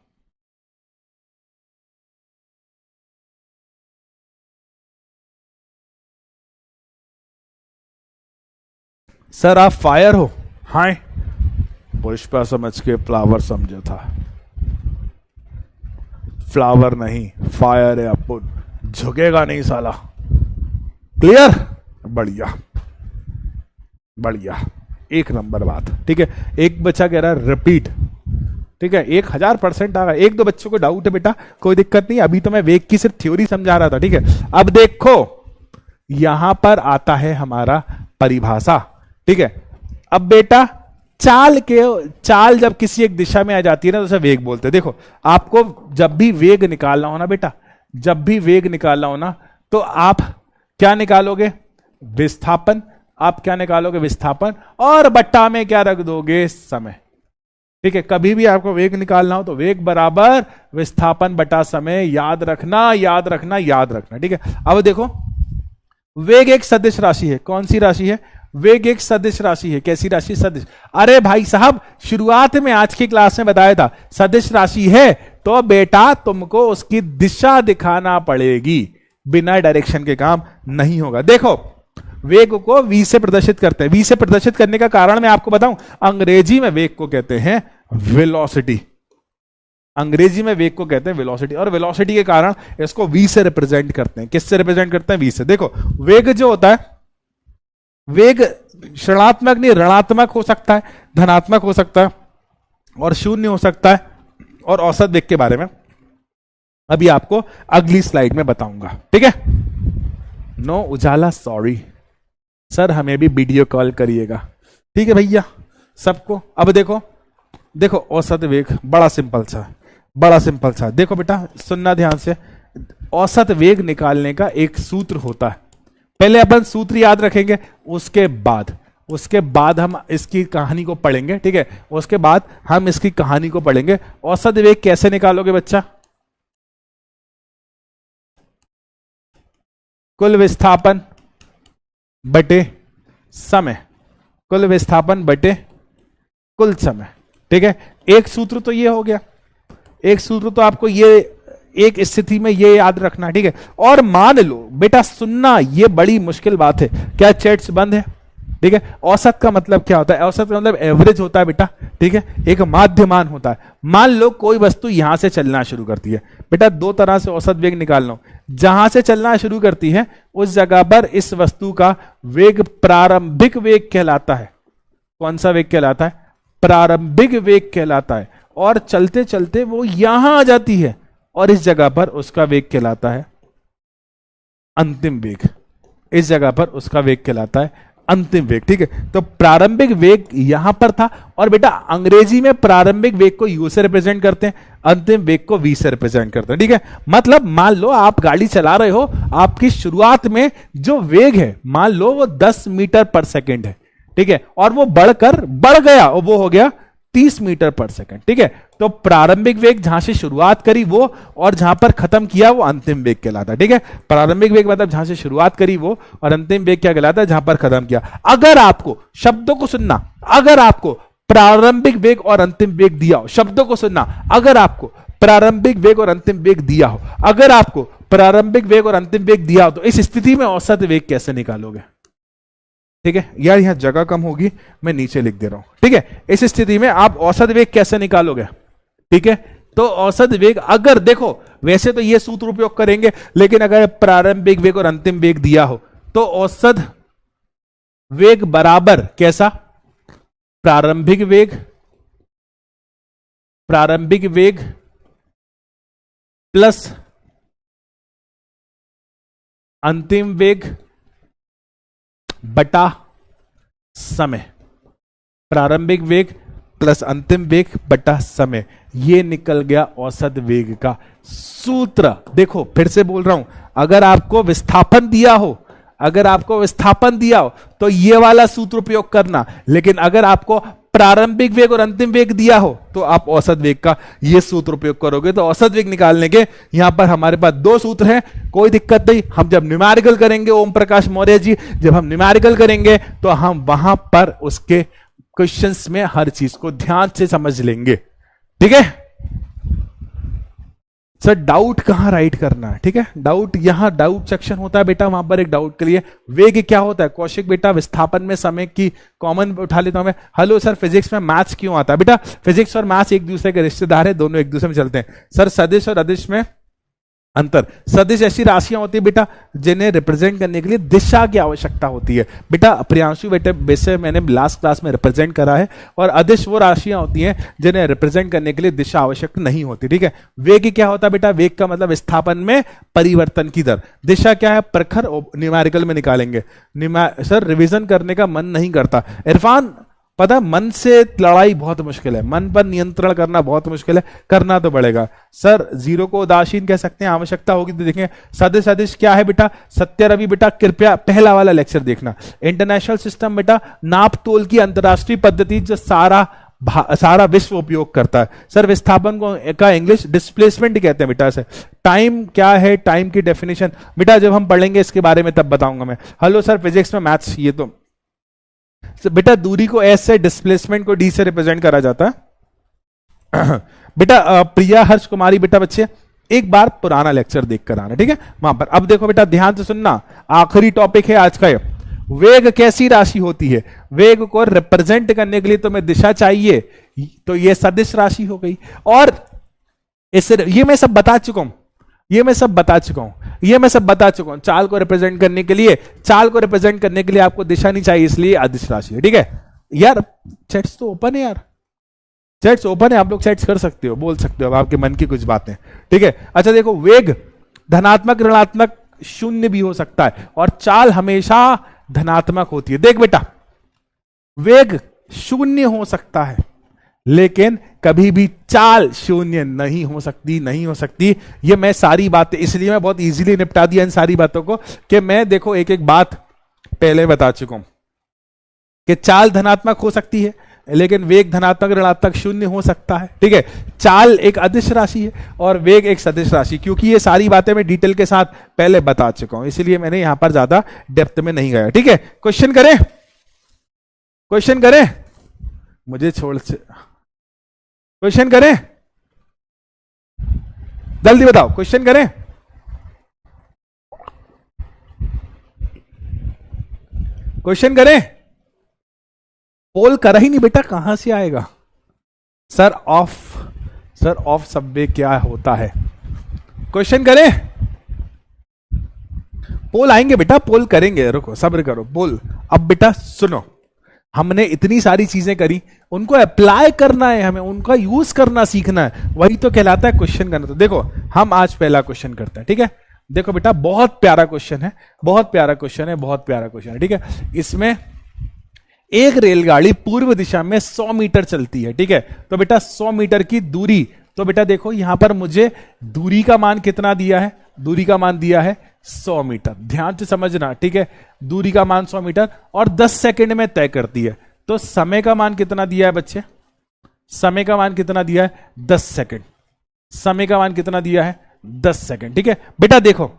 सर आप फायर हो, हाय, पुष्पा समझ के फ्लावर समझा था, फ्लावर नहीं फायर है, अपन झुकेगा नहीं साला। क्लियर, बढ़िया बढ़िया, एक नंबर बात, ठीक है। एक बच्चा कह रहा है रिपीट, ठीक है, 1000% आ गया। एक दो बच्चों को डाउट है बेटा, कोई दिक्कत नहीं, अभी तो मैं वेग की सिर्फ थ्योरी समझा रहा था, ठीक है। अब देखो यहां पर आता है हमारा परिभाषा, ठीक है। अब बेटा चाल जब किसी एक दिशा में आ जाती है ना तो उसे वेग बोलते हैं। देखो आपको जब भी वेग निकालना हो ना बेटा, जब भी वेग निकालना हो ना तो आप क्या निकालोगे, विस्थापन। आप क्या निकालोगे, विस्थापन, और बट्टा में क्या रख दोगे, समय, ठीक है। कभी भी आपको वेग निकालना हो तो वेग बराबर विस्थापन बटा समय, याद रखना याद रखना याद रखना, ठीक है। अब देखो वेग एक सदिश राशि है, कौन सी राशि है, वेग एक सदिश राशि है। कैसी राशि? सदिश। अरे भाई साहब, शुरुआत में आज की क्लास में बताया था सदिश राशि है तो बेटा तुमको उसकी दिशा दिखाना पड़ेगी, बिना डायरेक्शन के काम नहीं होगा। देखो वेग को v से प्रदर्शित करते हैं। v से प्रदर्शित करने का कारण मैं आपको बताऊं, अंग्रेजी में वेग को कहते हैं वेलोसिटी। अंग्रेजी में वेग को कहते हैं वेलोसिटी, और वेलोसिटी के कारण इसको v से रिप्रेजेंट करते हैं। किससे रिप्रेजेंट करते हैं? v से। देखो वेग जो होता है, वेग ऋणात्मक नहीं ऋणात्मक हो सकता है, धनात्मक हो सकता है और शून्य हो सकता है। और औसत वेग के बारे में अभी आपको अगली स्लाइड में बताऊंगा, ठीक है। नो उजाला, सॉरी सर, हमें भी वीडियो कॉल करिएगा, ठीक है भैया सबको। अब देखो देखो औसत वेग बड़ा सिंपल सा। देखो बेटा सुनना ध्यान से, औसत वेग निकालने का एक सूत्र होता है। पहले अपन सूत्र याद रखेंगे, उसके बाद हम इसकी कहानी को पढ़ेंगे, ठीक है। उसके बाद हम इसकी कहानी को पढ़ेंगे। औसत वेग कैसे निकालोगे बच्चा? कुल विस्थापन बटे समय, कुल विस्थापन बटे कुल समय, ठीक है। एक सूत्र तो ये हो गया, एक सूत्र तो आपको ये एक स्थिति में ये याद रखना, ठीक है। और मान लो बेटा, सुनना ये बड़ी मुश्किल बात है, क्या चैट्स बंद है? ठीक है। औसत का मतलब क्या होता है? औसत का मतलब एवरेज होता है बेटा, ठीक है, एक माध्यमान होता है। मान लो कोई वस्तु यहां से चलना शुरू करती है बेटा, दो तरह से औसत वेग निकालना। जहां से चलना शुरू करती है उस जगह पर इस वस्तु का वेग प्रारंभिक वेग कहलाता है। कौन सा वेग कहलाता है? प्रारंभिक वेग कहलाता है। और चलते चलते वो यहां आ जाती है और इस जगह पर उसका वेग कहलाता है अंतिम वेग। इस जगह पर उसका वेग कहलाता है अंतिम वेग, ठीक है। तो प्रारंभिक वेग यहां पर था, और बेटा अंग्रेजी में प्रारंभिक वेग को u से रिप्रेजेंट करते हैं, अंतिम वेग को v से रिप्रेजेंट करते हैं, ठीक है। मतलब मान लो आप गाड़ी चला रहे हो, आपकी शुरुआत में जो वेग है मान लो वो 10 मीटर पर सेकेंड है, ठीक है, और वो बढ़ गया और वो हो गया 30 मीटर पर सेकंड, ठीक है। तो प्रारंभिक वेग जहां से शुरुआत करी वो, और जहां पर खत्म किया वो अंतिम वेग कहलाता है, ठीक है। प्रारंभिक वेग मतलब जहां से शुरुआत करी वो, और अंतिम वेग क्या कहलाता है? जहां पर खत्म किया। अगर आपको शब्दों को सुनना, अगर आपको प्रारंभिक वेग और अंतिम वेग दिया हो, शब्दों को सुनना, अगर आपको प्रारंभिक वेग और अंतिम वेग दिया हो, अगर आपको प्रारंभिक वेग और अंतिम वेग दिया हो, तो इस स्थिति में औसत वेग कैसे निकालोगे? ठीक है यार, यहां जगह कम होगी, मैं नीचे लिख दे रहा हूं, ठीक है। इस स्थिति में आप औसत वेग कैसे निकालोगे? ठीक है, तो औसत वेग, अगर देखो वैसे तो ये सूत्र उपयोग करेंगे, लेकिन अगर प्रारंभिक वेग और अंतिम वेग दिया हो तो औसत वेग बराबर कैसा? प्रारंभिक वेग प्लस अंतिम वेग बटा समय। प्रारंभिक वेग प्लस अंतिम वेग बटा समय, ये निकल गया औसत वेग का सूत्र। देखो फिर से बोल रहा हूं, अगर आपको विस्थापन दिया हो, तो ये वाला सूत्र उपयोग करना, लेकिन अगर आपको प्रारंभिक वेग और अंतिम वेग दिया हो तो आप औसत वेग का ये सूत्र उपयोग करोगे। तो औसत वेग निकालने के यहां पर हमारे पास दो सूत्र हैं, कोई दिक्कत नहीं। हम जब न्यूमेरिकल करेंगे, ओम प्रकाश मौर्य जी, जब हम न्यूमेरिकल करेंगे तो हम वहां पर उसके क्वेश्चंस में हर चीज को ध्यान से समझ लेंगे, ठीक है। सर डाउट कहां राइट करना है? ठीक है, डाउट यहां डाउट सेक्शन होता है बेटा, वहां पर एक डाउट के लिए। वेग क्या होता है कौशिक बेटा? विस्थापन में समय की कॉमन उठा लेता हूं मैं। हेलो सर, फिजिक्स में मैथ्स क्यों आता है? बेटा फिजिक्स और मैथ्स एक दूसरे के रिश्तेदार है, दोनों एक दूसरे में चलते हैं। सर सदिश और अदिश में अंतर। सदिश ऐसी राशियां होती है बेटा जिन्हें रिप्रेजेंट करने के लिए दिशा की आवश्यकता होती है। बेटा प्रियांशु बेटे वैसे मैंने लास्ट क्लास में रिप्रेजेंट करा है। और अदिश वो राशियां होती हैं जिन्हें रिप्रेजेंट करने के लिए दिशा आवश्यक नहीं होती, ठीक है। वेग क्या होता है बेटा? वेग का मतलब विस्थापन में परिवर्तन की दर। दिशा क्या है? प्रखर न्यूमेरिकल में निकालेंगे। सर रिविजन करने का मन नहीं करता। इरफान पता है, मन से लड़ाई बहुत मुश्किल है, मन पर नियंत्रण करना बहुत मुश्किल है, करना तो पड़ेगा। सर जीरो को उदासीन कह सकते हैं, आवश्यकता होगी तो देखें। सदिश सदिश क्या है बेटा? सत्य रवि बेटा कृपया पहला वाला लेक्चर देखना। इंटरनेशनल सिस्टम बेटा नाप तोल की अंतरराष्ट्रीय पद्धति जो सारा विश्व उपयोग करता है। सर विस्थापन को का इंग्लिश डिस्प्लेसमेंट कहते हैं बेटा। से टाइम क्या है? टाइम की डेफिनेशन बेटा जब हम पढ़ेंगे इसके बारे में तब बताऊंगा मैं। हेलो सर, फिजिक्स में मैथ्स, ये तो तो बेटा दूरी को एस से, डिस्प्लेसमेंट को डी से रिप्रेजेंट करा जाता है। बेटा प्रिया हर्ष कुमारी, बेटा बच्चे एक बार पुराना लेक्चर देख कर आना, ठीक है वहां पर। अब देखो बेटा ध्यान से सुनना, आखिरी टॉपिक है आज का ये। वेग कैसी राशि होती है? वेग को रिप्रेजेंट करने के लिए तुम्हें दिशा चाहिए, तो ये सदिश राशि हो गई। और इससे ये मैं सब बता चुका हूं, चाल को रिप्रेजेंट करने के लिए, आपको दिशा नहीं चाहिए, इसलिए अदिश राशि है, ठीक है यार। चैट्स तो ओपन है यार, चैट्स ओपन है, आप लोग चैट्स कर सकते हो, बोल सकते हो आपके मन की कुछ बातें, ठीक है। अच्छा देखो, वेग धनात्मक, ऋणात्मक, शून्य भी हो सकता है, और चाल हमेशा धनात्मक होती है। देख बेटा, वेग शून्य हो सकता है, लेकिन कभी भी चाल शून्य नहीं हो सकती। ये मैं सारी बातें, इसलिए मैं बहुत इजीली निपटा दिया इन सारी बातों को, कि मैं देखो एक एक बात पहले बता चुका हूं कि चाल धनात्मक हो सकती है, लेकिन वेग धनात्मक, ऋणात्मक, शून्य हो सकता है, ठीक है। चाल एक अदिश राशि है और वेग एक सदिश राशि, क्योंकि ये सारी बातें मैं डिटेल के साथ पहले बता चुका हूं, इसलिए मैंने यहां पर ज्यादा डेप्थ में नहीं गया, ठीक है। क्वेश्चन करें, मुझे छोड़ से क्वेश्चन करें, जल्दी बताओ, क्वेश्चन करें। पोल करा ही नहीं बेटा, कहां से आएगा? सर ऑफ सबवे क्या होता है? क्वेश्चन करें, पोल आएंगे बेटा, पोल करेंगे, रुको सब्र करो, पोल। अब बेटा सुनो, हमने इतनी सारी चीजें करी, उनको अप्लाई करना है, हमें उनका यूज करना सीखना है, वही तो कहलाता है क्वेश्चन करना। तो देखो हम आज पहला क्वेश्चन करते हैं, ठीक है। देखो बेटा बहुत प्यारा क्वेश्चन है, ठीक है। इसमें एक रेलगाड़ी पूर्व दिशा में 100 मीटर चलती है, ठीक है। तो बेटा 100 मीटर की दूरी, तो बेटा देखो यहां पर मुझे दूरी का मान कितना दिया है? दूरी का मान दिया है 100 मीटर, ध्यान से समझना, ठीक है। दूरी का मान 100 मीटर और 10 सेकंड में तय करती है। तो समय का मान कितना दिया है बच्चे? समय का मान कितना दिया है? 10 सेकंड। समय का मान कितना दिया है? 10 सेकंड, ठीक है। बेटा देखो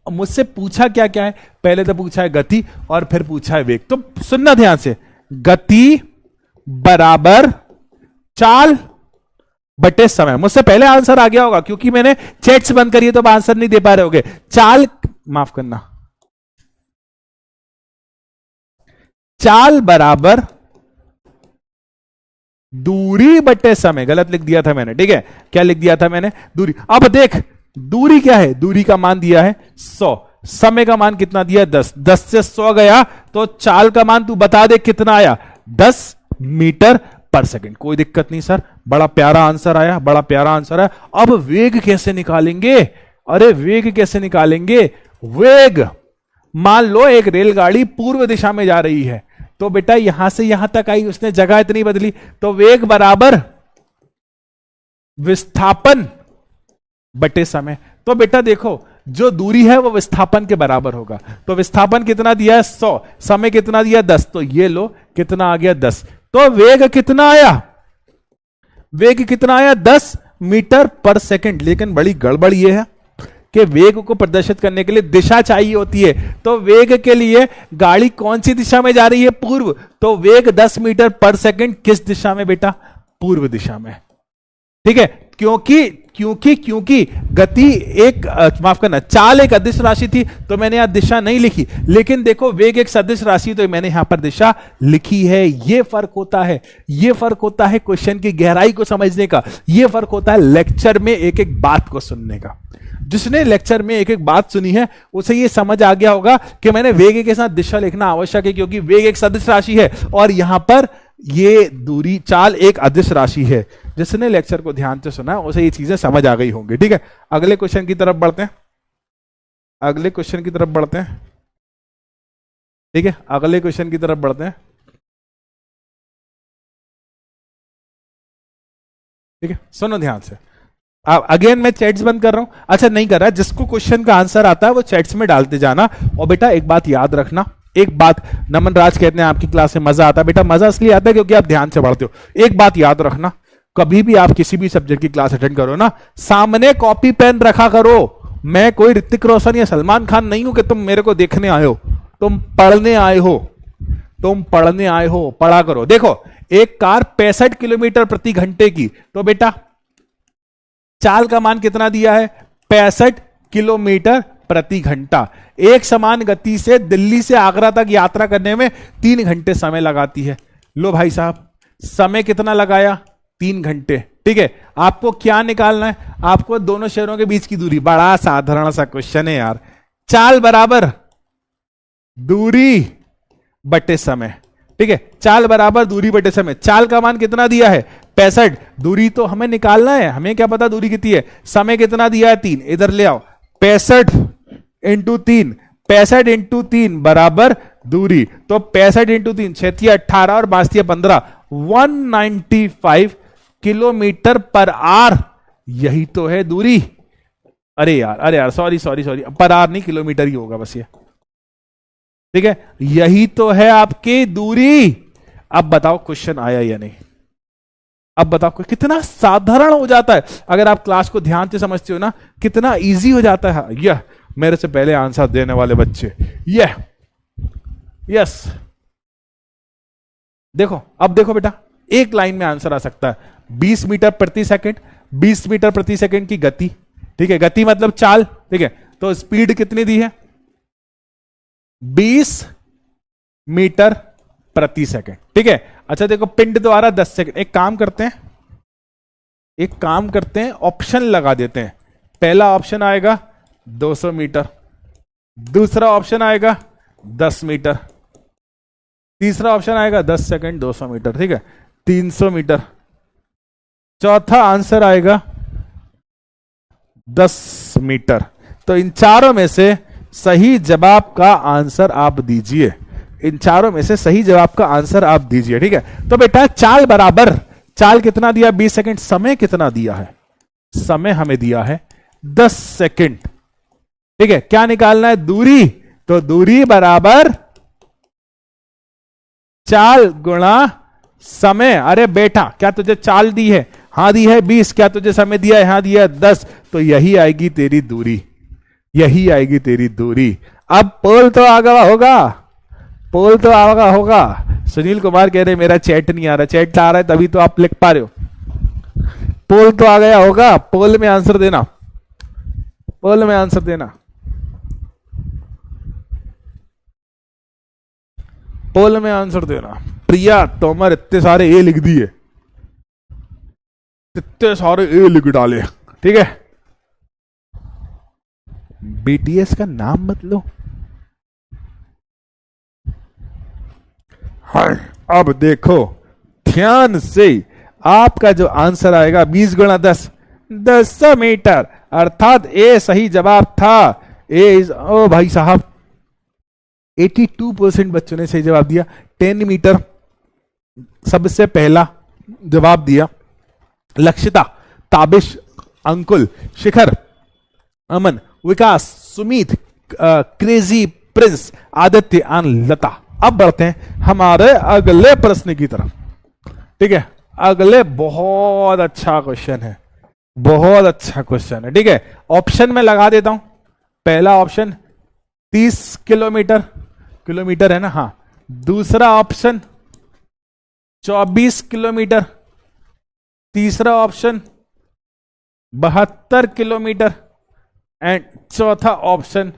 मुझसे पूछा क्या क्या है? पहले तो पूछा है गति और फिर पूछा है वेग। तो सुनना ध्यान से, गति बराबर चाल बटे समय। मुझसे पहले आंसर आ गया होगा, क्योंकि मैंने चैट्स बंद करी है तो आंसर नहीं दे पा रहे होगे। चाल, माफ करना, चाल बराबर दूरी बटे समय। गलत लिख दिया था मैंने, ठीक है। क्या लिख दिया था मैंने? दूरी। अब देख दूरी क्या है? दूरी का मान दिया है 100, समय का मान कितना दिया है? 10। 10 से 100 गया तो चाल का मान तू बता दे कितना आया? 10 मीटर पर सेकंड। कोई दिक्कत नहीं सर, बड़ा प्यारा आंसर आया। अब वेग कैसे निकालेंगे? अरे वेग कैसे निकालेंगे? वेग, मान लो एक रेलगाड़ी पूर्व दिशा में जा रही है, तो बेटा यहां से यहां तक आई, उसने जगह इतनी बदली, तो वेग बराबर विस्थापन बटे समय। तो बेटा देखो जो दूरी है वो विस्थापन के बराबर होगा। तो विस्थापन कितना दिया है? 100, समय कितना दिया? 10। तो ये लो कितना आ गया? 10। तो वेग कितना आया? 10 मीटर पर सेकंड। लेकिन बड़ी गड़बड़ ये है कि वेग को प्रदर्शित करने के लिए दिशा चाहिए होती है। तो वेग के लिए गाड़ी कौन सी दिशा में जा रही है? पूर्व। तो वेग 10 मीटर पर सेकंड किस दिशा में बेटा? पूर्व दिशा में, ठीक है। क्योंकि गति एक, माफ करना, चाल एक अदिश राशि थी तो मैंने यहां दिशा नहीं लिखी, लेकिन देखो वेग एक सदिश राशि तो मैंने यहां पर दिशा लिखी है। ये फर्क होता है क्वेश्चन की गहराई को समझने का। ये फर्क होता है लेक्चर में एक एक बात को सुनने का। जिसने लेक्चर में एक एक बात सुनी है उसे ये समझ आ गया होगा कि मैंने वेग के साथ दिशा लिखना आवश्यक है, क्योंकि वेग एक सदिश राशि है और यहां पर ये दूरी, चाल एक अदिश राशि है। जिसने लेक्चर को ध्यान से सुना उसे ये चीजें समझ आ गई होंगी, ठीक है। अगले क्वेश्चन की तरफ बढ़ते हैं, ठीक है। अगले क्वेश्चन की तरफ बढ़ते हैं, ठीक है। सुनो ध्यान से। अब अगेन मैं चैट्स बंद कर रहा हूं। अच्छा नहीं कर रहा, जिसको क्वेश्चन का आंसर आता है वो चैट्स में डालते जाना। और बेटा एक बात याद रखना, एक बात, नमन राज कहते हैं आपकी क्लास में मजा आता है। बेटा मजा इसलिए आता है क्योंकि आप ध्यान से पढ़ते हो। एक बात याद रखना, कभी भी आप किसी भी सब्जेक्ट की क्लास अटेंड करो ना, सामने कॉपी पेन रखा करो। मैं कोई ऋतिक रोशन या सलमान खान नहीं हूं कि तुम मेरे को देखने आए हो, तुम पढ़ने आए हो। तुम पढ़ने आए हो, पढ़ा करो। देखो एक कार 65 किलोमीटर प्रति घंटे की, तो बेटा चाल का मान कितना दिया है? 65 किलोमीटर प्रति घंटा। एक समान गति से दिल्ली से आगरा तक यात्रा करने में 3 घंटे समय लगाती है। लो भाई साहब, समय कितना लगाया? 3 घंटे। ठीक है, आपको क्या निकालना है? आपको दोनों शहरों के बीच की दूरी। बड़ा साधारण सा क्वेश्चन है यार। चाल बराबर दूरी बटे समय। ठीक है, चाल बराबर दूरी बटे समय। चाल का मान कितना दिया है? 65। दूरी तो हमें निकालना है, हमें क्या पता दूरी कितनी है। समय कितना दिया है? 3। इधर ले आओ, 65 इंटू 3, 65 इंटू 3 बराबर दूरी। तो 65 इंटू 3, 6 18 और 5 15, 195 किलोमीटर पर आवर। यही तो है दूरी। अरे यार सॉरी, पर आवर नहीं, किलोमीटर ही होगा बस ये। ठीक है, यही तो है आपकी दूरी। अब बताओ क्वेश्चन आया या नहीं? अब बताओ कितना साधारण हो जाता है अगर आप क्लास को ध्यान से समझते हो ना, कितना इजी हो जाता है। यह मेरे से पहले आंसर देने वाले बच्चे, यह यस। देखो अब देखो बेटा, एक लाइन में आंसर आ सकता है। 20 मीटर प्रति सेकंड, 20 मीटर प्रति सेकंड की गति। ठीक है, गति मतलब चाल। ठीक है, तो स्पीड कितनी दी है? 20 मीटर प्रति सेकंड। ठीक है, अच्छा देखो पिंड द्वारा 10 सेकंड। एक काम करते हैं, ऑप्शन लगा देते हैं। पहला ऑप्शन आएगा 200 मीटर, दूसरा ऑप्शन आएगा 10 मीटर, तीसरा ऑप्शन आएगा 10 सेकंड 200 मीटर। ठीक है, 300 मीटर। चौथा आंसर आएगा 10 मीटर। तो इन चारों में से सही जवाब का आंसर आप दीजिए। इन चारों में से सही जवाब का आंसर आप दीजिए। ठीक है, तो बेटा चाल बराबर, चाल कितना दिया? 20 सेकंड। समय कितना दिया है? समय हमें दिया है 10 सेकंड। ठीक है, क्या निकालना है? दूरी। तो दूरी बराबर चाल गुणा समय। अरे बेटा, क्या तुझे चाल दी है? हाँ दी है 20। क्या तुझे समय दिया है? हाँ दिया है 10। तो यही आएगी तेरी दूरी, यही आएगी तेरी दूरी। अब पोल तो आगा होगा, पोल तो आगा होगा। सुनील कुमार कह रहे मेरा चैट नहीं आ रहा। चैट आ रहा है तभी तो आप लिख पा रहे हो। पोल तो आ गया होगा। पोल में आंसर देना, पोल में आंसर देना, पोल में आंसर देना। प्रिया तोमर इतने सारे ए लिख दिए, इतने सारे ए लिख डाले। ठीक है, बीटीएस का नाम मत लो। हाँ, अब देखो ध्यान से, आपका जो आंसर आएगा 20 गुणा 10, 10 मीटर, अर्थात ए सही जवाब था। ए इज, ओ भाई साहब 82% बच्चों ने सही जवाब दिया। 10 मीटर सबसे पहला जवाब दिया। Lakshita, Tabish, Ankul, Shikhar, Aman, Vikas, Sumit, crazy prince, Aditya and Lata. अब बढ़ते हैं हमारे अगले प्रश्न की तरफ। ठीक है, अगले बहुत अच्छा क्वेश्चन है, बहुत अच्छा क्वेश्चन है। ठीक है, ऑप्शन में लगा देता हूं। पहला ऑप्शन 30 किलोमीटर, किलोमीटर है ना? हाँ। दूसरा ऑप्शन 24 किलोमीटर, तीसरा ऑप्शन 72 किलोमीटर एंड चौथा ऑप्शन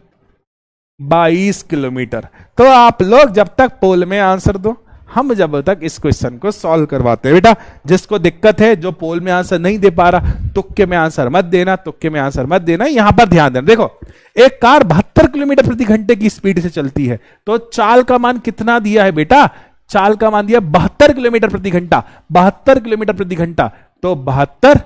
22 किलोमीटर। तो आप लोग जब तक पोल में आंसर दो, हम जब तक इस क्वेश्चन को सॉल्व करवाते हैं। बेटा जिसको दिक्कत है, जो पोल में आंसर नहीं दे पा रहा, तुक्के में आंसर मत देना, तुक्के में आंसर मत देना। यहां पर ध्यान देना। देखो एक कार 72 किलोमीटर प्रति घंटे की स्पीड से चलती है, तो चाल का मान कितना दिया है बेटा? चाल का मान दिया 72 किलोमीटर प्रति घंटा, 72 किलोमीटर प्रति घंटा। तो 72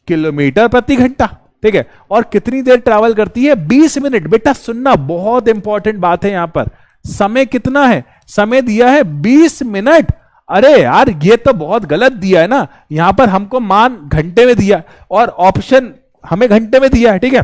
किलोमीटर प्रति घंटा। ठीक है, और कितनी देर ट्रैवल करती है? 20 मिनट। बेटा सुनना, बहुत इंपॉर्टेंट बात है यहां पर। समय कितना है? समय दिया है 20 मिनट। अरे यार ये तो बहुत गलत दिया है ना। यहां पर हमको मान घंटे में दिया और ऑप्शन हमें घंटे में दिया है। ठीक है,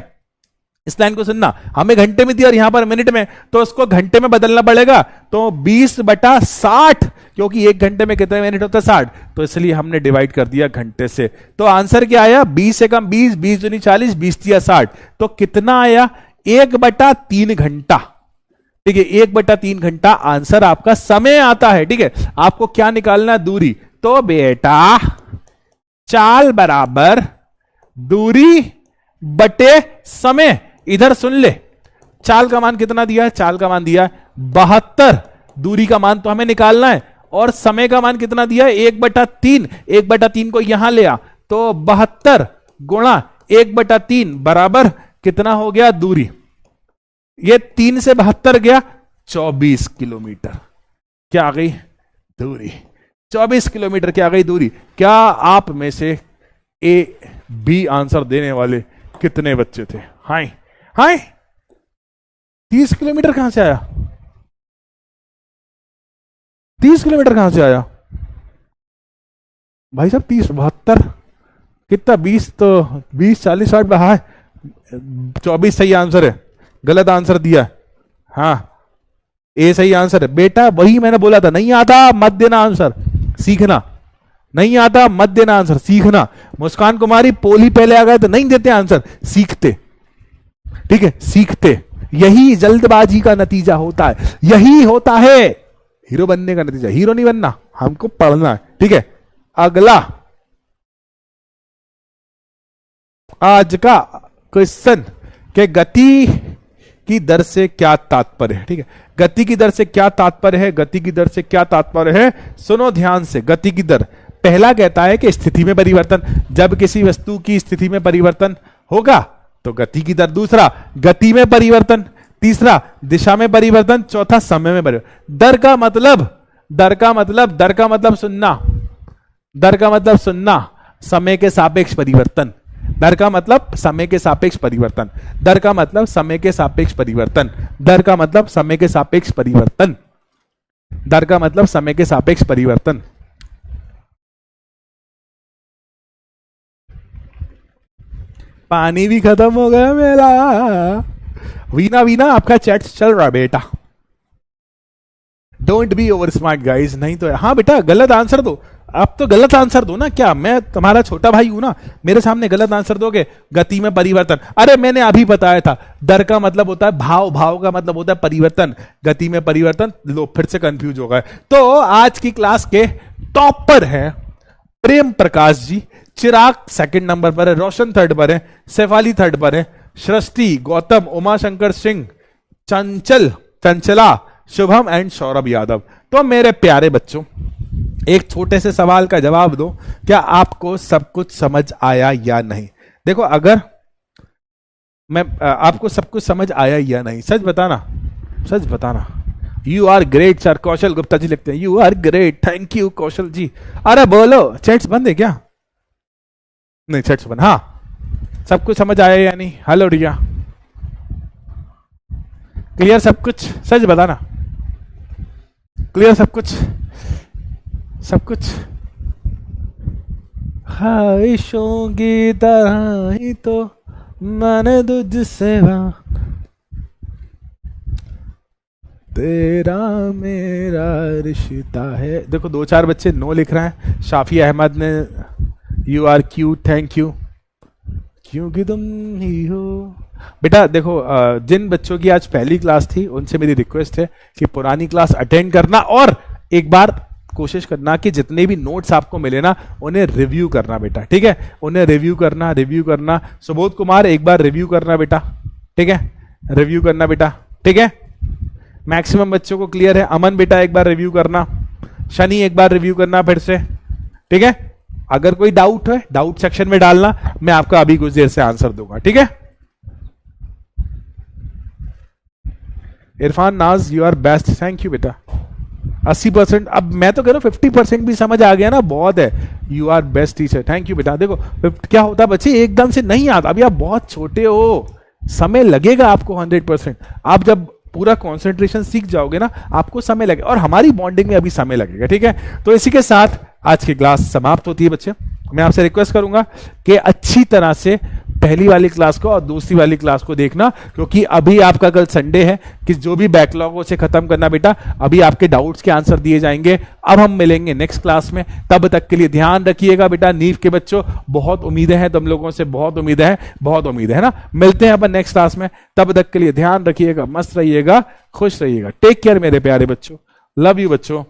इस लाइन को सुनना, हमें घंटे में दिया और यहां पर मिनट में, तो उसको घंटे में बदलना पड़ेगा। तो 20/60, क्योंकि एक घंटे में कितने मिनट होता है? 60। तो इसलिए हमने डिवाइड कर दिया घंटे से। तो आंसर क्या आया? 20 से कम 20, 20 दूनी 40, 20 तिया 60। तो कितना आया? 1/3 घंटा। ठीक है, 1/3 घंटा आंसर आपका समय आता है। ठीक है, आपको क्या निकालना, दूरी। तो बेटा चाल बराबर दूरी बटे समय। इधर सुन ले, चाल का मान कितना दिया है, चाल का मान दिया है 72, दूरी का मान तो हमें निकालना है, और समय का मान कितना दिया है 1/3। 1/3 को यहां ले आ, तो 72 गुणा 1/3 बराबर कितना हो गया दूरी। ये 3 से 72 गया, 24 किलोमीटर क्या आ गई दूरी। 24 किलोमीटर क्या आ गई दूरी। क्या आप में से ए बी आंसर देने वाले कितने बच्चे थे? हाय हाय, 30 किलोमीटर कहां से आया? 30 किलोमीटर कहां से आया भाई साहब? 30 72 कितना, 20 तो 20 40 60 बहा, 24 सही आंसर है। गलत आंसर दिया। हाँ, ए सही आंसर है बेटा, वही मैंने बोला था। नहीं आता मत देना आंसर, सीखना। नहीं आता मत देना आंसर, सीखना। मुस्कान कुमारी पोली पहले आ गए तो नहीं देते आंसर, सीखते। ठीक है, सीखते। यही जल्दबाजी का नतीजा होता है, यही होता है हीरो बनने का नतीजा। हीरो नहीं बनना, हमको पढ़ना है। ठीक है, अगला आज का क्वेश्चन के गति की दर से क्या तात्पर्य है। ठीक है, गति की दर से क्या तात्पर्य है, गति की दर से क्या तात्पर्य है, सुनो ध्यान से। गति की दर, पहला कहता है कि स्थिति में परिवर्तन, जब किसी वस्तु की स्थिति में परिवर्तन होगा तो गति की दर। दूसरा गति में परिवर्तन, तीसरा दिशा में परिवर्तन, चौथा समय में परिवर्तन। दर का मतलब, दर का मतलब, दर का मतलब सुनना, दर का मतलब सुनना, समय के सापेक्ष परिवर्तन। दर का मतलब समय के सापेक्ष परिवर्तन, दर का मतलब समय के सापेक्ष परिवर्तन, दर का मतलब समय के सापेक्ष परिवर्तन, दर का मतलब समय के सापेक्ष परिवर्तन। पानी भी खत्म हो गया मेरा। वीना वीना आपका चैट चल रहा बेटा। Don't be over smart guys, नहीं तो। हाँ बेटा गलत आंसर दो, आप तो गलत आंसर दो ना। क्या मैं तुम्हारा छोटा भाई हूं ना, मेरे सामने गलत आंसर दोगे? गति में परिवर्तन, अरे मैंने अभी बताया था। दर का मतलब होता है भाव, भाव का मतलब होता है परिवर्तन, गति में परिवर्तन। लो फिर से कंफ्यूज हो गए। तो आज की क्लास के टॉपर हैं प्रेम प्रकाश जी, चिराग सेकंड नंबर पर है, रोशन थर्ड पर है, शेफाली थर्ड पर है, सृष्टि, गौतम, उमाशंकर सिंह, चंचल, चंचला, शुभम एंड सौरभ यादव। तो मेरे प्यारे बच्चों, एक छोटे से सवाल का जवाब दो, क्या आपको सब कुछ समझ आया या नहीं? देखो अगर मैं आपको सब कुछ समझ आया या नहीं, सच बताना, सच बताना। You are great sir, Kaushal Gupta ji लिखते हैं you are great, thank you Kaushal ji. अरे बोलो, चैट्स बंद है क्या? नहीं चैट्स बंद। हाँ, सब कुछ समझ आया या नहीं? हेलो रिया, क्लियर सब कुछ? सच बताना, क्लियर सब कुछ? सब कुछ ख्वाहिशों की तरह ही तो मैंने तुझसे तेरा मेरा रिश्ता है। देखो 2-4 बच्चे नो लिख रहे हैं। शाफी अहमद ने you are cute, thank you, क्योंकि तुम ही हो। बेटा देखो, जिन बच्चों की आज पहली क्लास थी उनसे मेरी रिक्वेस्ट है कि पुरानी क्लास अटेंड करना, और एक बार कोशिश करना कि जितने भी नोट्स आपको मिले ना उन्हें रिव्यू करना बेटा। ठीक है, उन्हें रिव्यू करना, रिव्यू करना। सुबोध कुमार एक बार रिव्यू करना बेटा। ठीक है, रिव्यू करना बेटा। ठीक है, मैक्सिमम बच्चों को क्लियर है। अमन बेटा एक बार रिव्यू करना, शनि एक बार रिव्यू करना फिर से। ठीक है, अगर कोई डाउट है डाउट सेक्शन में डालना, मैं आपका अभी कुछ देर से आंसर दूंगा। ठीक है, Irfan Naaz you are best, thank you बेटा। 80%, अब मैं तो कह रहा हूं 50% भी समझ आ गया ना, बहुत है। You are best teacher, thank you बेटा। देखो क्या होता है बच्चे, एकदम से नहीं आता, अभी आप बहुत छोटे हो, समय लगेगा आपको 100%। आप जब पूरा कंसंट्रेशन सीख जाओगे ना, आपको समय लगेगा, और हमारी बॉन्डिंग में अभी समय लगेगा। ठीक है, तो इसी के साथ आज की क्लास समाप्त होती है बच्चे। मैं आपसे रिक्वेस्ट करूंगा कि अच्छी तरह से पहली वाली क्लास को और दूसरी वाली क्लास को देखना, क्योंकि अभी आपका कल संडे है कि जो भी बैकलॉग उसे खत्म करना बेटा। अभी आपके डाउट्स के आंसर दिए जाएंगे। अब हम मिलेंगे नेक्स्ट क्लास में, तब तक के लिए ध्यान रखिएगा बेटा नीव के बच्चों। बहुत उम्मीदें हैं तुम लोगों से, बहुत उम्मीदें हैं, बहुत उम्मीदें है ना। मिलते हैं अपन नेक्स्ट क्लास में, तब तक के लिए ध्यान रखिएगा, मस्त रहिएगा, खुश रहिएगा। टेक केयर मेरे प्यारे बच्चों, लव यू बच्चों।